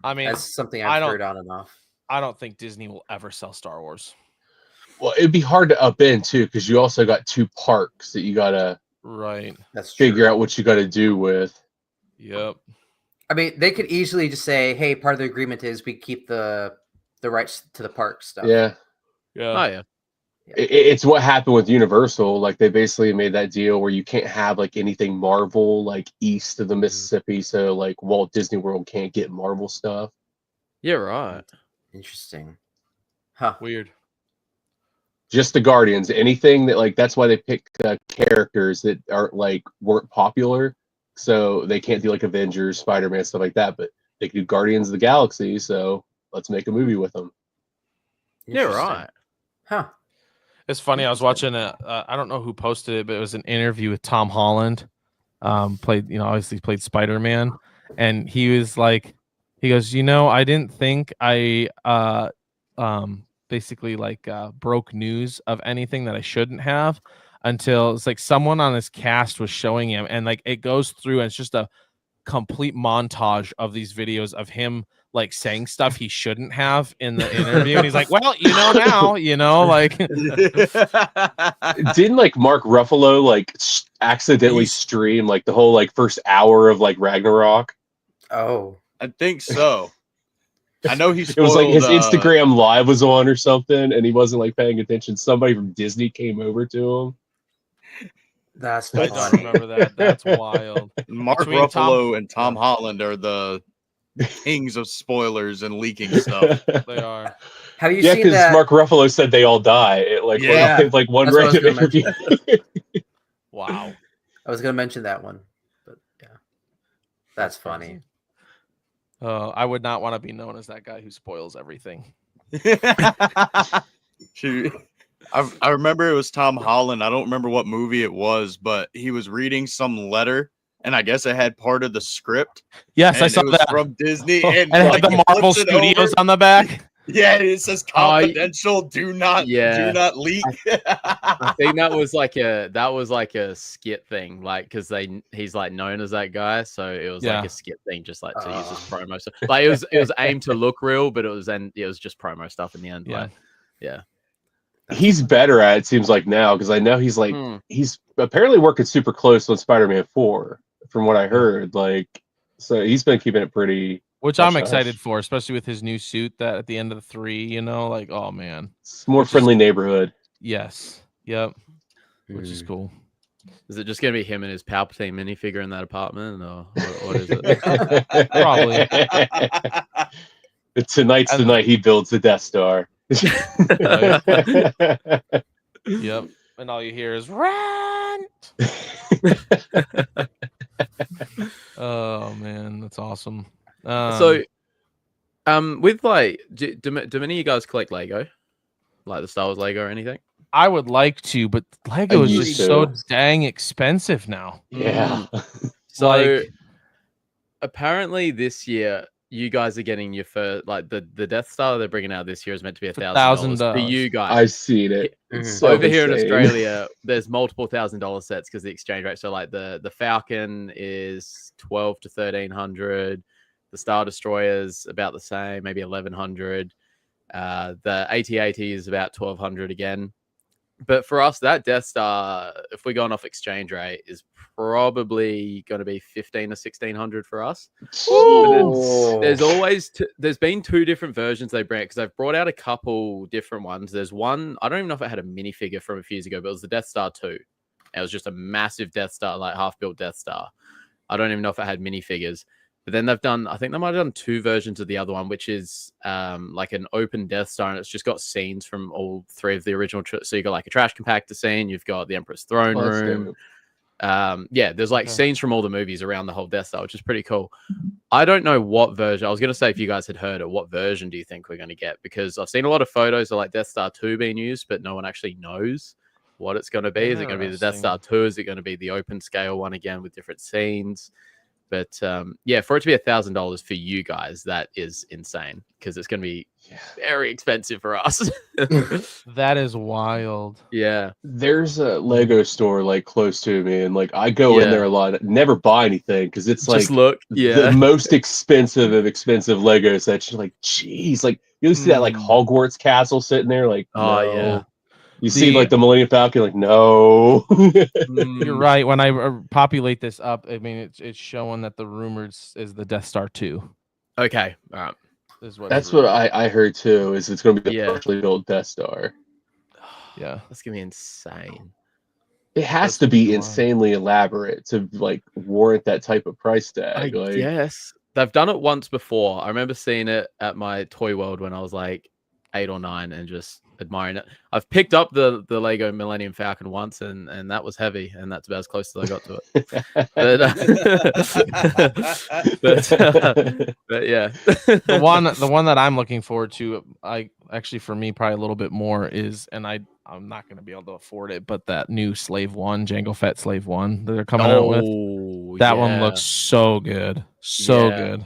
S1: I mean,
S3: that's something I've heard on and off.
S1: I don't think Disney will ever sell Star Wars.
S2: Well, it'd be hard to upend too, because you also got 2 parks that you gotta
S3: That's
S2: figure out what you gotta do with.
S1: Yep.
S3: I mean, they could easily just say, "Hey, part of the agreement is we keep the rights to the park stuff."
S2: Yeah.
S8: Oh yeah.
S2: It's what happened with Universal. Like they basically made that deal where you can't have like anything Marvel like east of the Mississippi, so like Walt Disney World can't get Marvel stuff.
S8: Yeah, right.
S3: Interesting. Huh.
S1: Weird.
S2: Just the Guardians. Anything that like that's why they pick characters that weren't popular, so they can't do like Avengers, Spider-Man, stuff like that. But they can do Guardians of the Galaxy, so let's make a movie with them.
S8: Yeah, right.
S3: Huh.
S1: It's funny. I was watching I don't know who posted it, but it was an interview with Tom Holland. Obviously played Spider-Man, and he was like, he goes, I didn't think I basically broke news of anything that I shouldn't have until it's like someone on his cast was showing him, and like it goes through and it's just a complete montage of these videos of him like saying stuff he shouldn't have in the interview, and he's like, well, now, like
S2: didn't like Mark Ruffalo like accidentally stream like the whole like first hour of like Ragnarok?
S3: Oh,
S4: I think so. I know he's.
S2: It was like his Instagram live was on or something, and he wasn't like paying attention. Somebody from Disney came over to him.
S3: That's
S1: I don't remember that. That's wild.
S4: Mark Ruffalo and Tom Holland are the kings of spoilers and leaking stuff.
S1: They are.
S3: Have you seen that?
S2: Mark Ruffalo said they all die. It like one random interview.
S1: Wow.
S3: I was gonna mention that one. That's funny.
S1: I would not want to be known as that guy who spoils everything.
S4: Shoot. I remember it was Tom Holland. I don't remember what movie it was, but he was reading some letter, and I guess it had part of the script.
S1: Yes, I
S4: and
S1: saw
S4: it was
S1: that.
S4: from Disney, and
S1: And it had
S4: like,
S1: the
S4: he
S1: Marvel
S4: flips it
S1: Studios
S4: over.
S1: on the back.
S4: Yeah, it says confidential. Do not leak.
S8: I think that was like a skit thing, like because he's like known as that guy, so it was like a skit thing, just like to use his promo stuff. Like it was aimed to look real, but it was just promo stuff in the end. Like, yeah.
S2: He's better at it, seems like now, because I know he's like he's apparently working super close on Spider-Man 4, from what I heard. Like, so he's been keeping it pretty.
S1: Which I'm excited for, especially with his new suit that at the end of the 3, you know, like, oh man.
S2: It's more friendly neighborhood.
S1: Yes. Yep. Which is cool.
S8: Is it just gonna be him and his Palpatine minifigure in that apartment, or what is it?
S1: Probably.
S2: Tonight's the night he builds the Death Star.
S1: Yep. And all you hear is run. Oh man, that's awesome.
S8: With like, do many of you guys collect Lego, like the Star Wars Lego or anything?
S1: I would like to, but Lego is just so dang expensive now.
S2: Yeah.
S8: So
S1: like,
S8: apparently this year you guys are getting your first, like the Death Star they're bringing out this year is meant to be $1,000 for you guys.
S2: I've seen it. It's
S8: Over here
S2: insane.
S8: in Australia, there's multiple $1,000 sets because the exchange rate. So like the Falcon is 12 to 1,300. The Star Destroyer's about the same, maybe 1,100. The AT-AT is about 1,200 again. But for us, that Death Star, if we're going off exchange rate, is probably going to be 1,500 to 1,600 for us. There's been 2 different versions they bring, because they've brought out a couple different ones. There's one, I don't even know if it had a minifigure from a few years ago, but it was the Death Star 2. It was just a massive Death Star, like half-built Death Star. I don't even know if it had minifigures. But then I think they might have done 2 versions of the other one, which is like an open Death Star, and it's just got scenes from all 3 of the original. So you got like a trash compactor scene, you've got the Emperor's throne room. There's like scenes from all the movies around the whole Death Star, which is pretty cool. I don't know what version. I was going to say, if you guys had heard it, what version do you think we're going to get? Because I've seen a lot of photos of like Death Star 2 being used, but no one actually knows what it's going to be. Is it going to be the Death Star 2? Is it going to be the open scale one again with different scenes? But for it to be $1,000 for you guys, that is insane, because it's going to be very expensive for us.
S1: That is wild.
S8: Yeah.
S2: There's a Lego store like close to me, and like I go in there a lot. Never buy anything because it's like the most expensive of expensive Lego sets. You're like, geez, like you see that like Hogwarts castle sitting there, like no. You see like the Millennium Falcon, like no.
S1: You're right. When I populate this up, I mean it's showing that the rumored is the Death Star 2.
S8: Okay, all right.
S2: That's what I heard too. Is it's going to be the partially built Death Star.
S1: Yeah,
S8: that's gonna be insane.
S2: It has to be insanely elaborate to like warrant that type of price tag.
S8: Yes, they've done it once before. I remember seeing it at my Toy World when I was like 8 or 9 and just admiring it. I've picked up the Lego Millennium Falcon once, and that was heavy, and that's about as close as I got to it. But yeah,
S1: the one that I'm looking forward to, for me probably a little bit more is, and I'm not going to be able to afford it, but that new Slave 1, Jango Fett Slave 1 that they're coming out with, that one looks so good, good.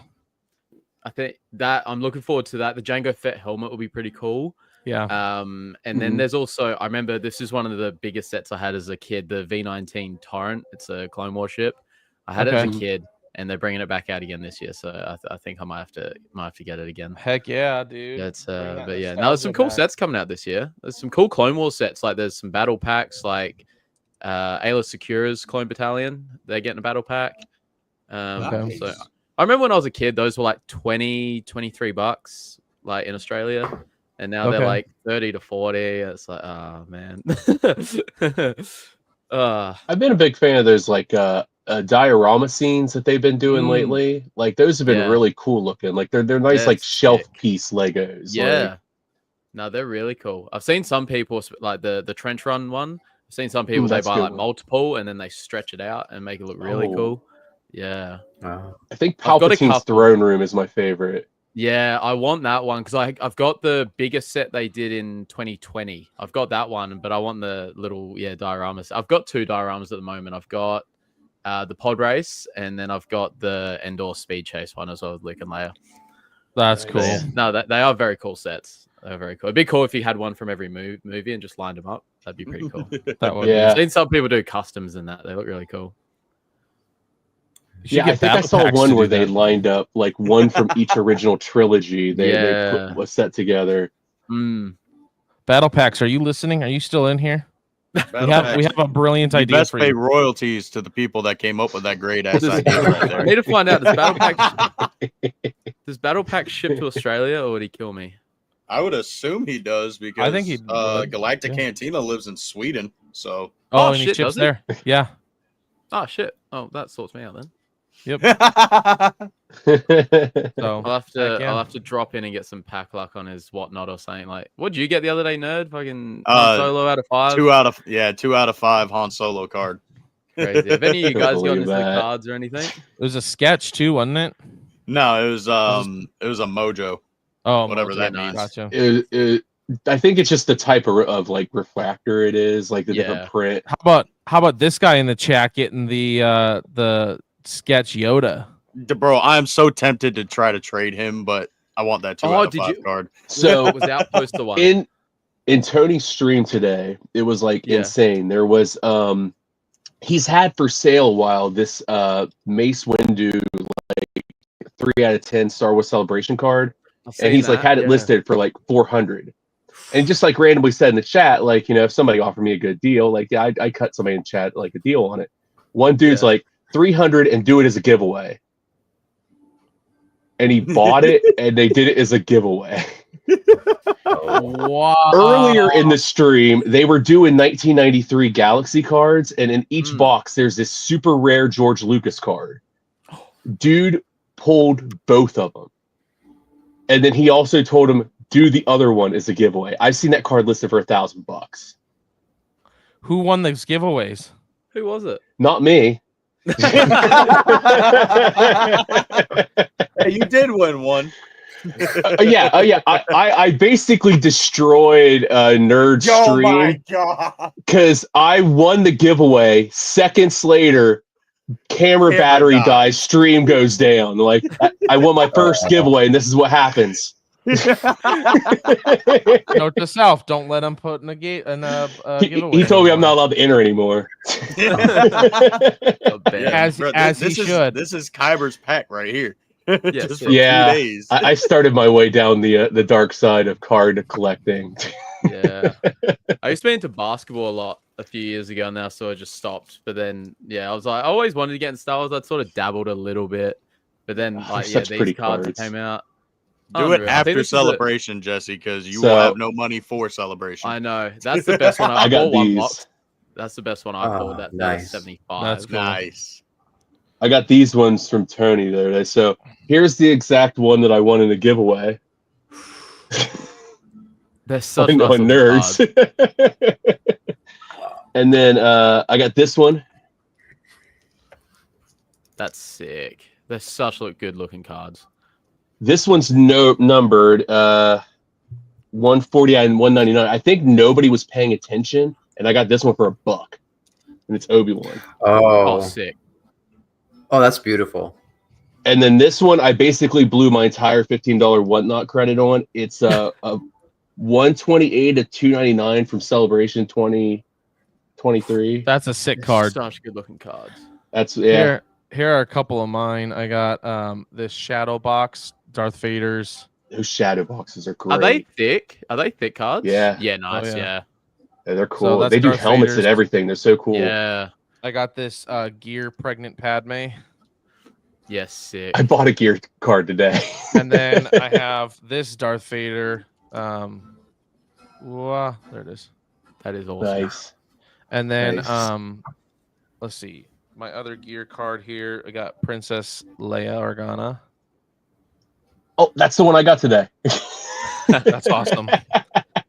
S8: I think that I'm looking forward to that. The Jango Fett helmet will be pretty cool.
S1: Yeah.
S8: And then there's also, I remember this is one of the biggest sets I had as a kid, the V19 Torrent. It's a Clone Wars ship. I had it as a kid, and they're bringing it back out again this year. So I think I might have to get it again.
S1: Heck yeah, dude.
S8: That's but yeah, there's some cool sets coming out this year. There's some cool Clone Wars sets. Like there's some battle packs, like Ayla Secura's Clone Battalion. They're getting a battle pack.
S3: Nice.
S8: So I remember when I was a kid, those were like $23, like in Australia. And now they're like 30 to 40. It's like, oh man.
S2: I've been a big fan of those like diorama scenes that they've been doing lately. Like those have been really cool looking. Like they're nice like shelf piece Legos.
S8: Yeah. No, they're really cool. I've seen some people like the Trench Run one. I've seen some people they buy like multiple and then they stretch it out and make it look really cool. Yeah.
S3: Wow.
S2: I think
S8: I've got a
S2: Palpatine's
S8: couple.
S2: throne room is my favorite.
S8: Yeah, I want that one because I've got the biggest set they did in 2020. I've got that one, but I want the little dioramas. I've got 2 dioramas at the moment. I've got the pod race, and then I've got the Endor speed chase one as well with Luke and Leia.
S1: That's
S3: Nice.
S1: cool.
S8: Yeah, no, they are very cool sets. They're very cool. It'd be cool if you had one from every movie and just lined them up. That'd be pretty cool.
S1: That would
S2: Yeah.
S8: I've seen some people do customs and that. They look really cool.
S1: You should
S2: Yeah, I
S1: get
S2: think I
S1: battle
S2: saw
S1: packs
S2: one
S1: to
S2: where
S1: do
S2: they
S1: that.
S2: lined up like one from each original trilogy. They
S8: Yeah.
S2: put a set together.
S1: Battle packs. Are you listening? Are you still in here?
S4: Battle
S1: We
S4: packs.
S1: have a brilliant
S4: You
S1: idea
S4: best
S1: for
S4: pay
S1: you.
S4: royalties to the people that came up with that great ass
S8: Does-
S4: idea right
S8: I
S4: there.
S8: need to find out, does Battle Pack ship to Australia or would he kill me?
S4: I would assume he does because
S1: I think he would,
S4: Galactic
S1: yeah.
S4: Cantina lives in Sweden. So
S1: Oh,
S8: Oh,
S1: and he
S8: shit,
S1: ships
S8: does he?
S1: there. Yeah.
S8: Oh shit. Oh, that sorts me out then.
S1: Yep. So
S8: I'll have to
S1: heck yeah.
S8: I'll have to drop in and get some pack luck on his whatnot or something. Like, what did you get the other day, nerd? Fucking Han Solo out of 5.
S4: 2 out of 5 Han Solo card.
S8: Crazy. Have any of you
S2: Couldn't
S8: guys gotten
S2: believe
S8: his new
S2: that.
S8: cards or anything?
S1: It was a sketch too, wasn't it?
S4: No, it was a Mojo.
S1: Oh,
S4: Whatever
S1: Mojo.
S4: that means.
S1: Gotcha.
S2: I think it's just the type of like refractor it is, like the different
S8: Yeah.
S2: print.
S1: How about this guy in the chat getting the sketch Yoda?
S4: Bro, I'm so tempted to try to trade him, but I want that 2 out of 5 card.
S2: So
S8: was Outpost the one?
S2: In Tony's stream today, it was like
S8: Yeah.
S2: insane. There was he's had for sale a while this Mace Windu like 3 out of 10 Star Wars Celebration card, and he's like had it listed for like 400. And just like randomly said in the chat, like, you know, if somebody offered me a good deal, like, yeah, I cut somebody in chat like a deal on it. One dude's like 300 and do it as a giveaway. And he bought it and they did it as a giveaway.
S1: Wow.
S2: Earlier in the stream, they were doing 1993 Galaxy cards, and in each box, there's this super rare George Lucas card. Dude pulled both of them. And then he also told him, do the other one as a giveaway. I've seen that card listed for $1,000.
S1: Who won those giveaways?
S8: Who was it?
S2: Not me.
S4: Hey, you did win one.
S2: Yeah. I basically destroyed Nerd's
S4: Oh
S2: stream.
S4: my god!
S2: Because I won the giveaway. Seconds later, camera battery dies. Stream goes down. Like I won my first giveaway, and this is what happens.
S1: Note to self: don't let him put in a giveaway.
S2: He told me I'm not allowed to enter anymore.
S1: As he should.
S4: This is Kyber's pack right here. Just for 2
S2: Yeah,
S4: days.
S2: I started my way down the dark side of card collecting.
S8: Yeah, I used to be into basketball a lot a few years ago now, so I just stopped. But then, yeah, I was like, I always wanted to get in Star Wars. I'd sort of dabbled a little bit, but then, like, yeah,
S2: such pretty
S8: these cards
S2: cards.
S8: came out.
S4: Do it
S8: Unreal. I think
S4: after
S8: this is
S4: celebration, Jesse, because you will have no money for celebration.
S8: I know that's the best one.
S2: I got
S8: bought one
S2: these.
S8: box. That's the best one I bought. That
S3: nice.
S8: was 75.
S1: That's cool.
S4: Nice.
S2: I got these ones from Tony the other day. So here's the exact one that I won in the giveaway.
S8: They're such
S2: on
S8: nice looking
S2: Nerds.
S8: cards.
S2: And then I got this one.
S8: That's sick. They're such good looking cards.
S2: This one's numbered 149 and 199. I think nobody was paying attention, and I got this one for $1, and it's Obi-Wan.
S8: Oh, sick.
S3: Oh, that's beautiful.
S2: And then this one, I basically blew my entire $15 whatnot credit on. It's a 128 to 299 from Celebration 2023.
S1: That's a sick card.
S8: Such good looking cards.
S2: That's yeah.
S1: Here are a couple of mine. I got this Shadow Box, Darth Vader's.
S2: Those shadow boxes are great.
S8: Are they thick? Are they thick cards?
S2: Yeah.
S8: Yeah, nice.
S1: Oh,
S8: yeah.
S2: Yeah, they're cool.
S1: that's
S2: They do
S1: Darth
S2: helmets
S1: Vader's.
S2: and everything. They're so cool.
S8: Yeah.
S1: I got this Gear Pregnant Padme.
S8: Yes, sick.
S2: I bought a gear card today.
S1: And then I have this Darth Vader. There it is.
S8: That is awesome.
S2: Nice.
S1: And then
S2: Nice.
S1: let's see. My other gear card here. I got Princess Leia Organa.
S2: Oh, that's the one I got today.
S1: That's awesome.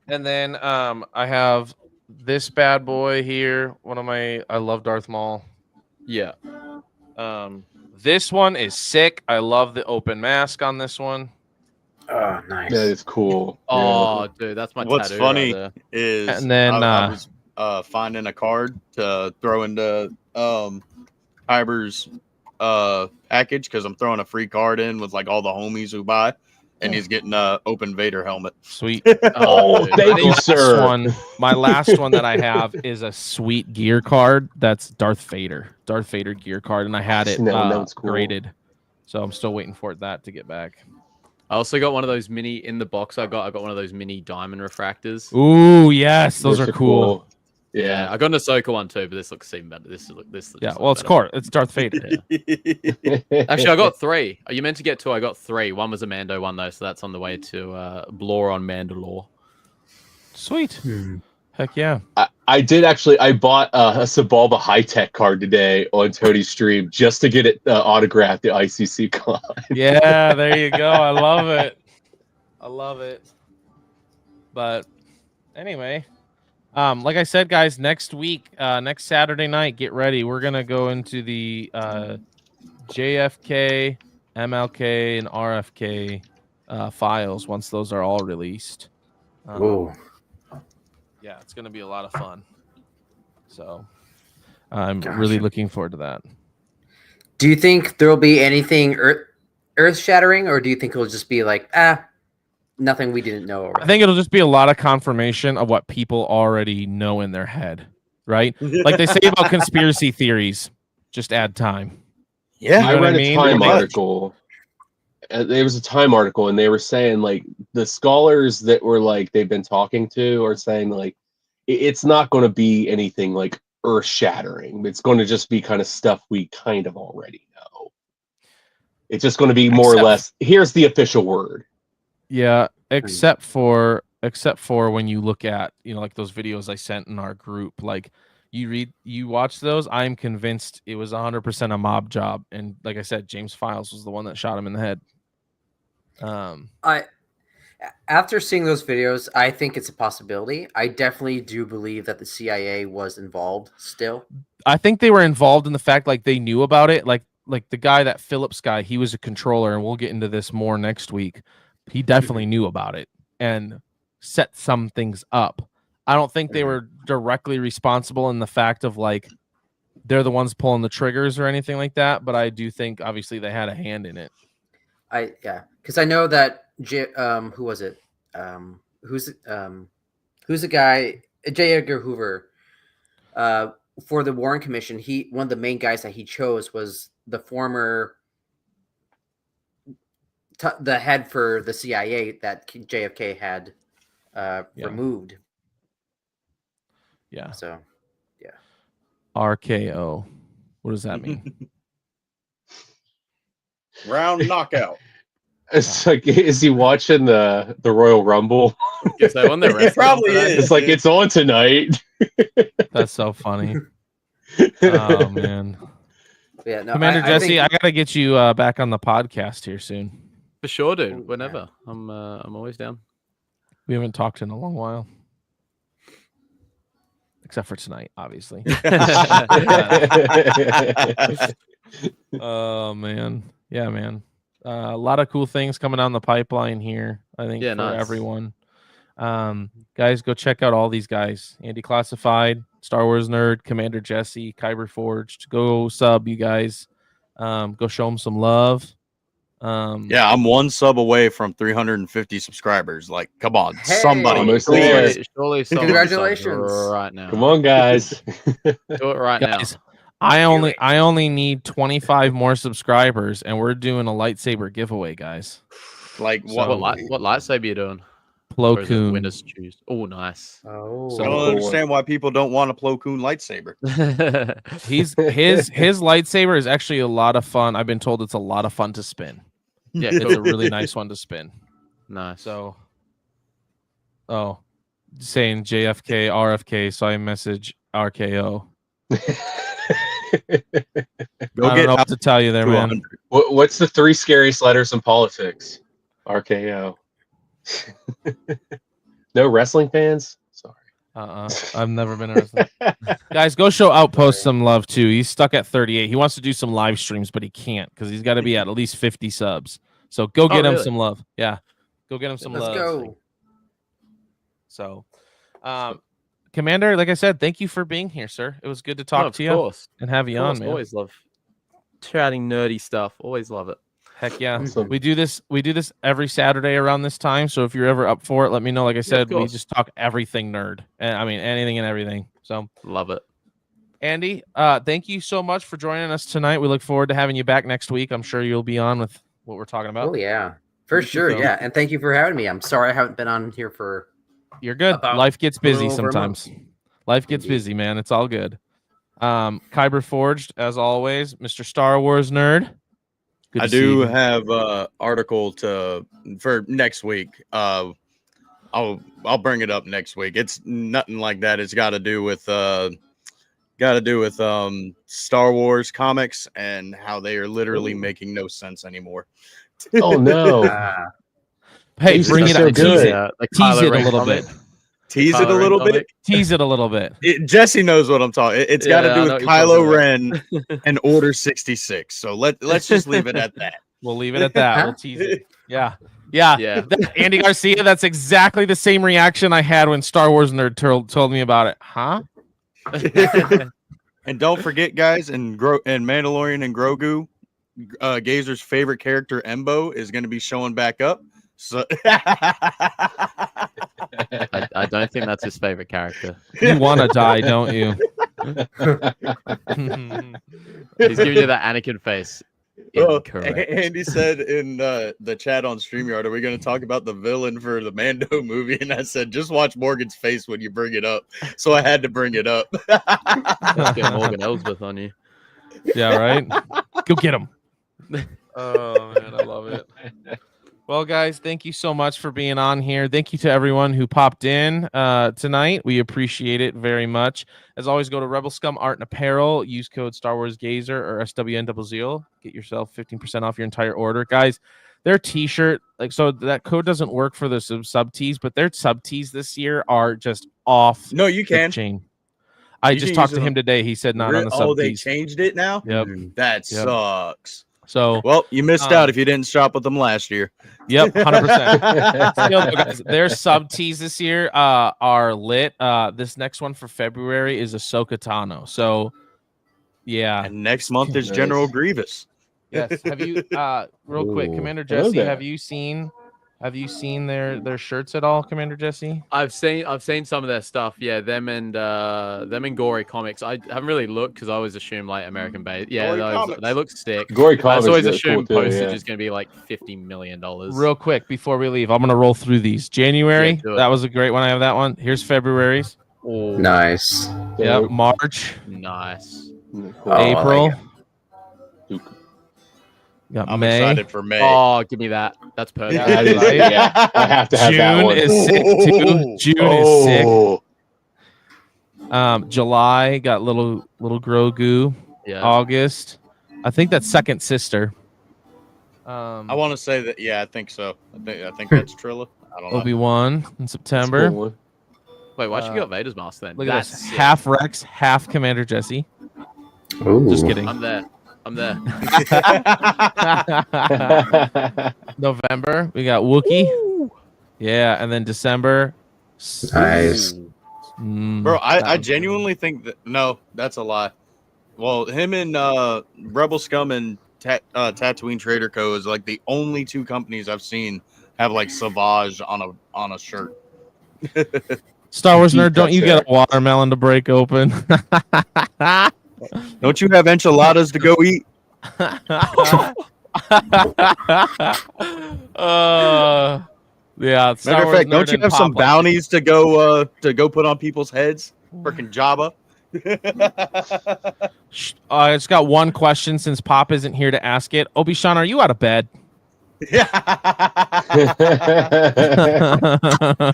S1: And then I have this bad boy here. I love Darth Maul.
S8: Yeah.
S1: The This one is sick. I love the open mask on this one.
S3: Oh, nice.
S2: That is cool.
S8: Oh, dude, that's my
S4: What's
S8: tattoo right
S4: funny
S8: there.
S4: is
S1: And then,
S4: I was finding a card to throw into Hyber's package because I'm throwing a free card in with like all the homies who buy, and he's getting a open Vader helmet.
S1: Sweet.
S2: Oh,
S8: dude.
S2: thank you,
S1: last
S2: sir.
S1: one, my last one that I have is a sweet gear card. That's Darth Vader gear card, and I had it
S2: No, that one's cool.
S1: graded. So I'm still waiting for that to get back.
S8: I also got one of those mini in the box. I got one of those mini diamond refractors.
S1: Ooh, yes, those are cool.
S2: Yeah.
S8: I got an Ahsoka one too, but this looks even better. This
S1: Yeah, well, it's core. It's Darth Vader.
S8: Actually, I got 3. You meant to get 2. I got 3. One was a Mando one though, so that's on the way to Blore on Mandalore.
S1: Sweet. Heck yeah.
S2: I did actually. I bought a Sabalba high tech card today on Tony's stream just to get it autographed. The ICC card.
S1: Yeah, there you go. I love it. I love it. But anyway, like I said, guys, next week, next Saturday night, get ready. We're gonna go into the JFK, MLK, and RFK files once those are all released.
S3: Whoa.
S1: Yeah, it's gonna be a lot of fun. So I'm really looking forward to that.
S3: Do you think there will be anything earth shattering, or do you think it'll just be like nothing we didn't know already?
S1: I think it'll just be a lot of confirmation of what people already know in their head, right? Like they say about conspiracy theories, just add time.
S4: Yeah,
S1: You know
S2: I
S1: what
S2: read
S1: mean?
S2: a Time
S1: Like-
S2: article. There was a Time article, and they were saying like the scholars that were like they've been talking to are saying like it's not going to be anything like earth shattering. It's going to just be kind of stuff we kind of already know. It's just going to be more or less. Here's the official word.
S1: Yeah, except for when you look at, like those videos I sent in our group, like you watch those, I'm convinced it was 100% a mob job, and like I said, James Files was the one that shot him in the head.
S3: After seeing those videos, I think it's a possibility. I definitely do believe that the CIA was involved still.
S1: I think they were involved in the fact like they knew about it, like the guy, that Phillips guy, he was a controller, and we'll get into this more next week. He definitely knew about it and set some things up. I don't think they were directly responsible in the fact of like they're the ones pulling the triggers or anything like that, but I do think obviously they had a hand in it.
S3: Because I know that who was it? Who's the guy? J. Edgar Hoover. For the Warren Commission, one of the main guys that he chose was the former the head for the CIA that JFK had removed.
S1: Yeah.
S3: So, yeah.
S1: RKO. What does that mean?
S4: Round knockout.
S2: It's like, is he watching the Royal Rumble?
S8: Yes, I won
S4: It probably is.
S2: It's like it's on tonight.
S1: That's so funny. Oh man.
S3: Yeah, no,
S1: Commander
S3: I
S1: Jesse,
S3: think-
S1: I gotta get you back on the podcast here soon.
S8: For sure, dude. Whenever. I'm always down.
S1: We haven't talked in a long while. Except for tonight, obviously. Oh man. Yeah, man. A lot of cool things coming down the pipeline here, I think, for everyone. Guys, go check out all these guys. Andy Classified, Star Wars Nerd, Commander Jesse, Kyber Forged. Go sub, you guys. Go show them some love.
S4: Yeah, I'm one sub away from 350 subscribers. Like, come on,
S3: Hey!
S4: somebody.
S2: Almost
S4: please.
S2: there.
S8: Surely someone
S3: Congratulations.
S8: right now.
S2: Come on, guys.
S8: Do it right
S1: Guys,
S8: now.
S1: I only need 25 more subscribers, and we're doing a lightsaber giveaway, guys.
S4: Like,
S8: What lightsaber you doing?
S1: Plo
S8: Or is it
S1: Koon.
S8: Winner's choose. Oh, nice.
S3: Oh,
S4: I don't understand why people don't want a Plo Koon lightsaber.
S1: His lightsaber is actually a lot of fun. I've been told it's a lot of fun to spin.
S8: Yeah,
S1: It's
S8: cool.
S1: a really nice one to spin.
S8: Nice.
S1: So, saying JFK, RFK, so I message RKO.
S4: Go
S1: I don't know what to tell you there, man.
S2: What's the 3 scariest letters in politics? RKO. No wrestling fans? Sorry.
S1: I've never been arrested. Guys, go show Outpost some love too. He's stuck at 38. He wants to do some live streams, but he can't because he's got to be at least 50 subs. So go get him
S8: really?
S1: some love. Yeah, go get him some
S3: Let's
S1: love.
S3: go.
S1: So, Commander, like I said, thank you for being here, sir. It was good to talk to you
S8: course.
S1: and have you on, man.
S8: Always love chatting nerdy stuff. Always love it.
S1: Heck yeah.
S2: Awesome.
S1: We do this every Saturday around this time. So if you're ever up for it, let me know. Like I said, we just talk everything nerd. And I mean anything and everything. So
S8: love it.
S1: Andy, thank you so much for joining us tonight. We look forward to having you back next week. I'm sure you'll be on with what we're talking about.
S3: Oh yeah. For sure.
S1: So-
S3: Yeah. And thank you for having me. I'm sorry I haven't been on here for
S1: You're good.
S3: about
S1: Life gets
S3: a little
S1: busy
S3: over a
S1: sometimes.
S3: month.
S1: Life gets busy, man. It's all good. Kyber Forged, as always, Mr. Star Wars nerd. Good
S4: I
S1: to see
S4: do
S1: you.
S4: have a article for next week. I'll bring it up next week. It's nothing like that. It's got to do with Star Wars comics and how they are literally making no sense anymore.
S2: Oh no!
S1: Hey,
S2: These
S1: bring
S2: are
S1: it
S2: so
S1: up.
S2: good.
S1: Tease it a little bit.
S4: Tease it a little bit.
S1: Tease it a little bit.
S4: Jesse knows what I'm talking. It's got to
S8: Yeah,
S4: do
S8: I
S4: with
S8: know what you're
S4: Kylo
S8: talking
S4: Ren and Order 66. So let's just leave it at that.
S1: We'll leave it at that. We'll tease it. Yeah. Andy Garcia, that's exactly the same reaction I had when Star Wars Nerd told me about it. Huh?
S4: And don't forget, guys, and Mandalorian and Grogu, Gazer's favorite character, Embo, is going to be showing back up. So
S8: I don't think that's his favorite character.
S1: You want to die, don't you?
S8: He's giving you that Anakin face. Incorrect.
S4: Andy said in the chat on StreamYard, are we going to talk about the villain for the Mando movie? And I said, just watch Morgan's face when you bring it up. So I had to bring it up.
S8: Let's get Morgan Elsbeth on you.
S1: Yeah, right? Go get him. Oh, man, I love it. Well, guys, thank you so much for being on here. Thank you to everyone who popped in tonight. We appreciate it very much. As always, go to Rebel Scum Art and Apparel. Use code Star Wars Gazer or SWN00. Get yourself 15% off your entire order. Guys, their t-shirt, so that code doesn't work for the sub tees, but their sub tees this year are just off.
S4: No, you can.
S1: Chain. I just talked to him today. He said not on the sub
S4: Oh, they
S1: tees.
S4: changed it now?
S1: Yep.
S4: That sucks.
S1: So,
S4: well, you missed out if you didn't shop with them last year.
S1: Yep, 100%. Still, though, guys, their sub tees this year are lit. This next one for February is Ahsoka Tano. So, yeah.
S4: And next month is General Grievous.
S1: Yes. Have you real quick, Commander Jesse? Have you seen their shirts at all, Commander Jesse?
S8: I've seen some of their stuff. Yeah, them and Gory Comics. I haven't really looked because I always assume like American based. Yeah, they look sick.
S2: Gory
S8: I
S2: Comics
S8: always
S2: is
S8: assume
S2: cool too,
S8: postage
S2: yeah.
S8: is going to be like $50 million.
S1: Real quick before we leave, I'm gonna roll through these. January,
S8: Yeah, do it.
S1: that was a great one. I have that one. Here's February's.
S8: Oh,
S3: Nice.
S1: Yep. March,
S8: nice.
S1: April.
S2: Duke.
S1: Got
S4: I'm
S1: May.
S4: excited for May.
S8: Oh, give me that. That's perfect.
S1: Yeah,
S2: That is,
S1: right?
S2: yeah, I have to have that
S1: June
S2: one.
S1: is sick too. June is sick.
S2: Oh.
S1: July got little Grogu.
S8: Yeah.
S1: August, I think that's Second Sister.
S4: I want to say that. Yeah, I think so. I think that's Trilla. I don't know.
S1: Obi-Wan in September.
S2: Cool.
S8: Wait, why'd you get Vader's mask then?
S1: Look at
S8: That's
S1: this.
S8: sick.
S1: Half Rex, half Commander Jesse.
S3: Ooh.
S1: Just kidding.
S8: I'm there.
S1: November, we got Wookiee. Yeah, and then December.
S3: Nice.
S4: Bro, I genuinely think that no, that's a lie. Well, him and Rebel Scum and Tatooine Trader Co. is like the only two companies I've seen have like Savage on a shirt.
S1: Star Wars nerd, don't you get a watermelon to break open?
S4: Don't you have enchiladas to go eat?
S1: Yeah.
S4: Matter of fact, don't you have some bounties to go put on people's heads? Freaking Jabba.
S1: I just got one question since Pop isn't here to ask it. Obi-Shan, are you out of bed?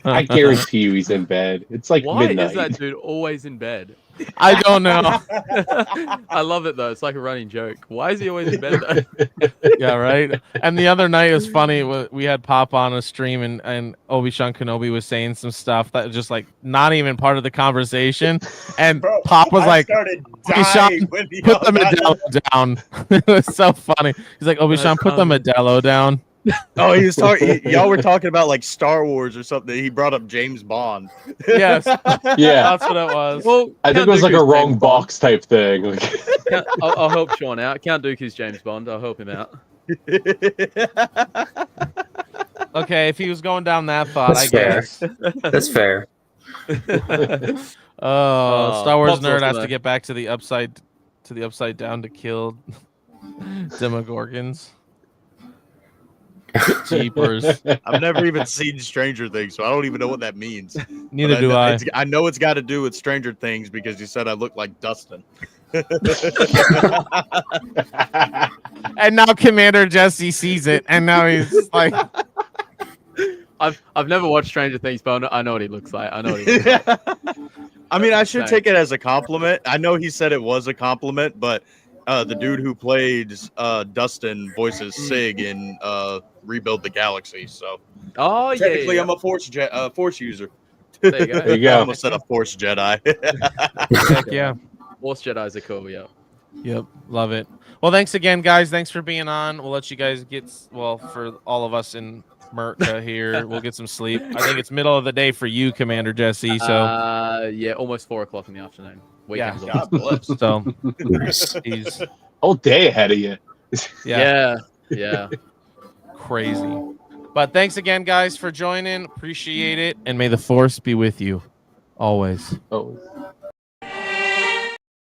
S2: I guarantee you he's in bed. It's like
S8: Why
S2: midnight.
S8: is that dude always in bed?
S1: I don't know.
S8: I love it though. It's like a running joke. Why is he always in bed though?
S1: Yeah, right. And the other night it was funny. We had Pop on a stream, and Obi-Wan Kenobi was saying some stuff that was just like not even part of the conversation. And
S4: Bro,
S1: Pop was
S4: I
S1: like,
S4: started
S1: Obi-Wan,
S4: dying when
S1: put the
S4: y'all got
S1: Modelo down. It was so funny. He's like, Obi-Wan, put the Modelo down.
S4: Oh, he was talking. Y'all were talking about like Star Wars or something. He brought up James Bond.
S1: Yes.
S2: Yeah.
S1: That's what it was.
S8: Well,
S2: I think it was like a wrong box type thing. Like,
S8: I'll help Sean out. Count Dooku's James Bond. I'll help him out.
S1: Okay, if he was going down that thought,
S3: That's
S1: I
S3: fair.
S1: guess.
S3: That's fair.
S1: Oh, Star Wars
S8: Pop's
S1: nerd
S8: also
S1: has to
S8: there.
S1: get back to the upside down to kill Demogorgons. Jeepers.
S4: I've never even seen Stranger Things, so I don't even know what that means.
S1: Neither
S4: But
S1: do I.
S4: I know it's got to do with Stranger Things because you said I look like Dustin.
S1: And now Commander Jesse sees it, and now he's like,
S8: I've never watched Stranger Things, but I know what he looks like. I know what he looks like.
S4: I mean, I should
S8: Thanks.
S4: take it as a compliment. I know he said it was a compliment, but the dude who played Dustin voices Sig in Rebuild the Galaxy. So
S8: Oh yeah.
S4: technically,
S8: yeah.
S4: I'm a Force user.
S8: There you go.
S2: there you
S4: I
S2: go.
S4: almost said a Force Jedi.
S1: heck yeah.
S8: Force Jedi's are cool. Yeah.
S1: Yep, love it. Well, thanks again, guys. Thanks for being on. We'll let you guys for all of us in Merca here, we'll get some sleep. I think it's middle of the day for you, Commander Jesse. So
S8: yeah, almost 4 o'clock in the afternoon.
S1: Yeah,
S8: Weekends
S4: God bless.
S1: so
S3: Nice.
S1: he's
S2: whole day ahead of you.
S8: Yeah.
S1: crazy. But thanks again, guys, for joining. Appreciate it, and may the force be with you always.
S2: Oh.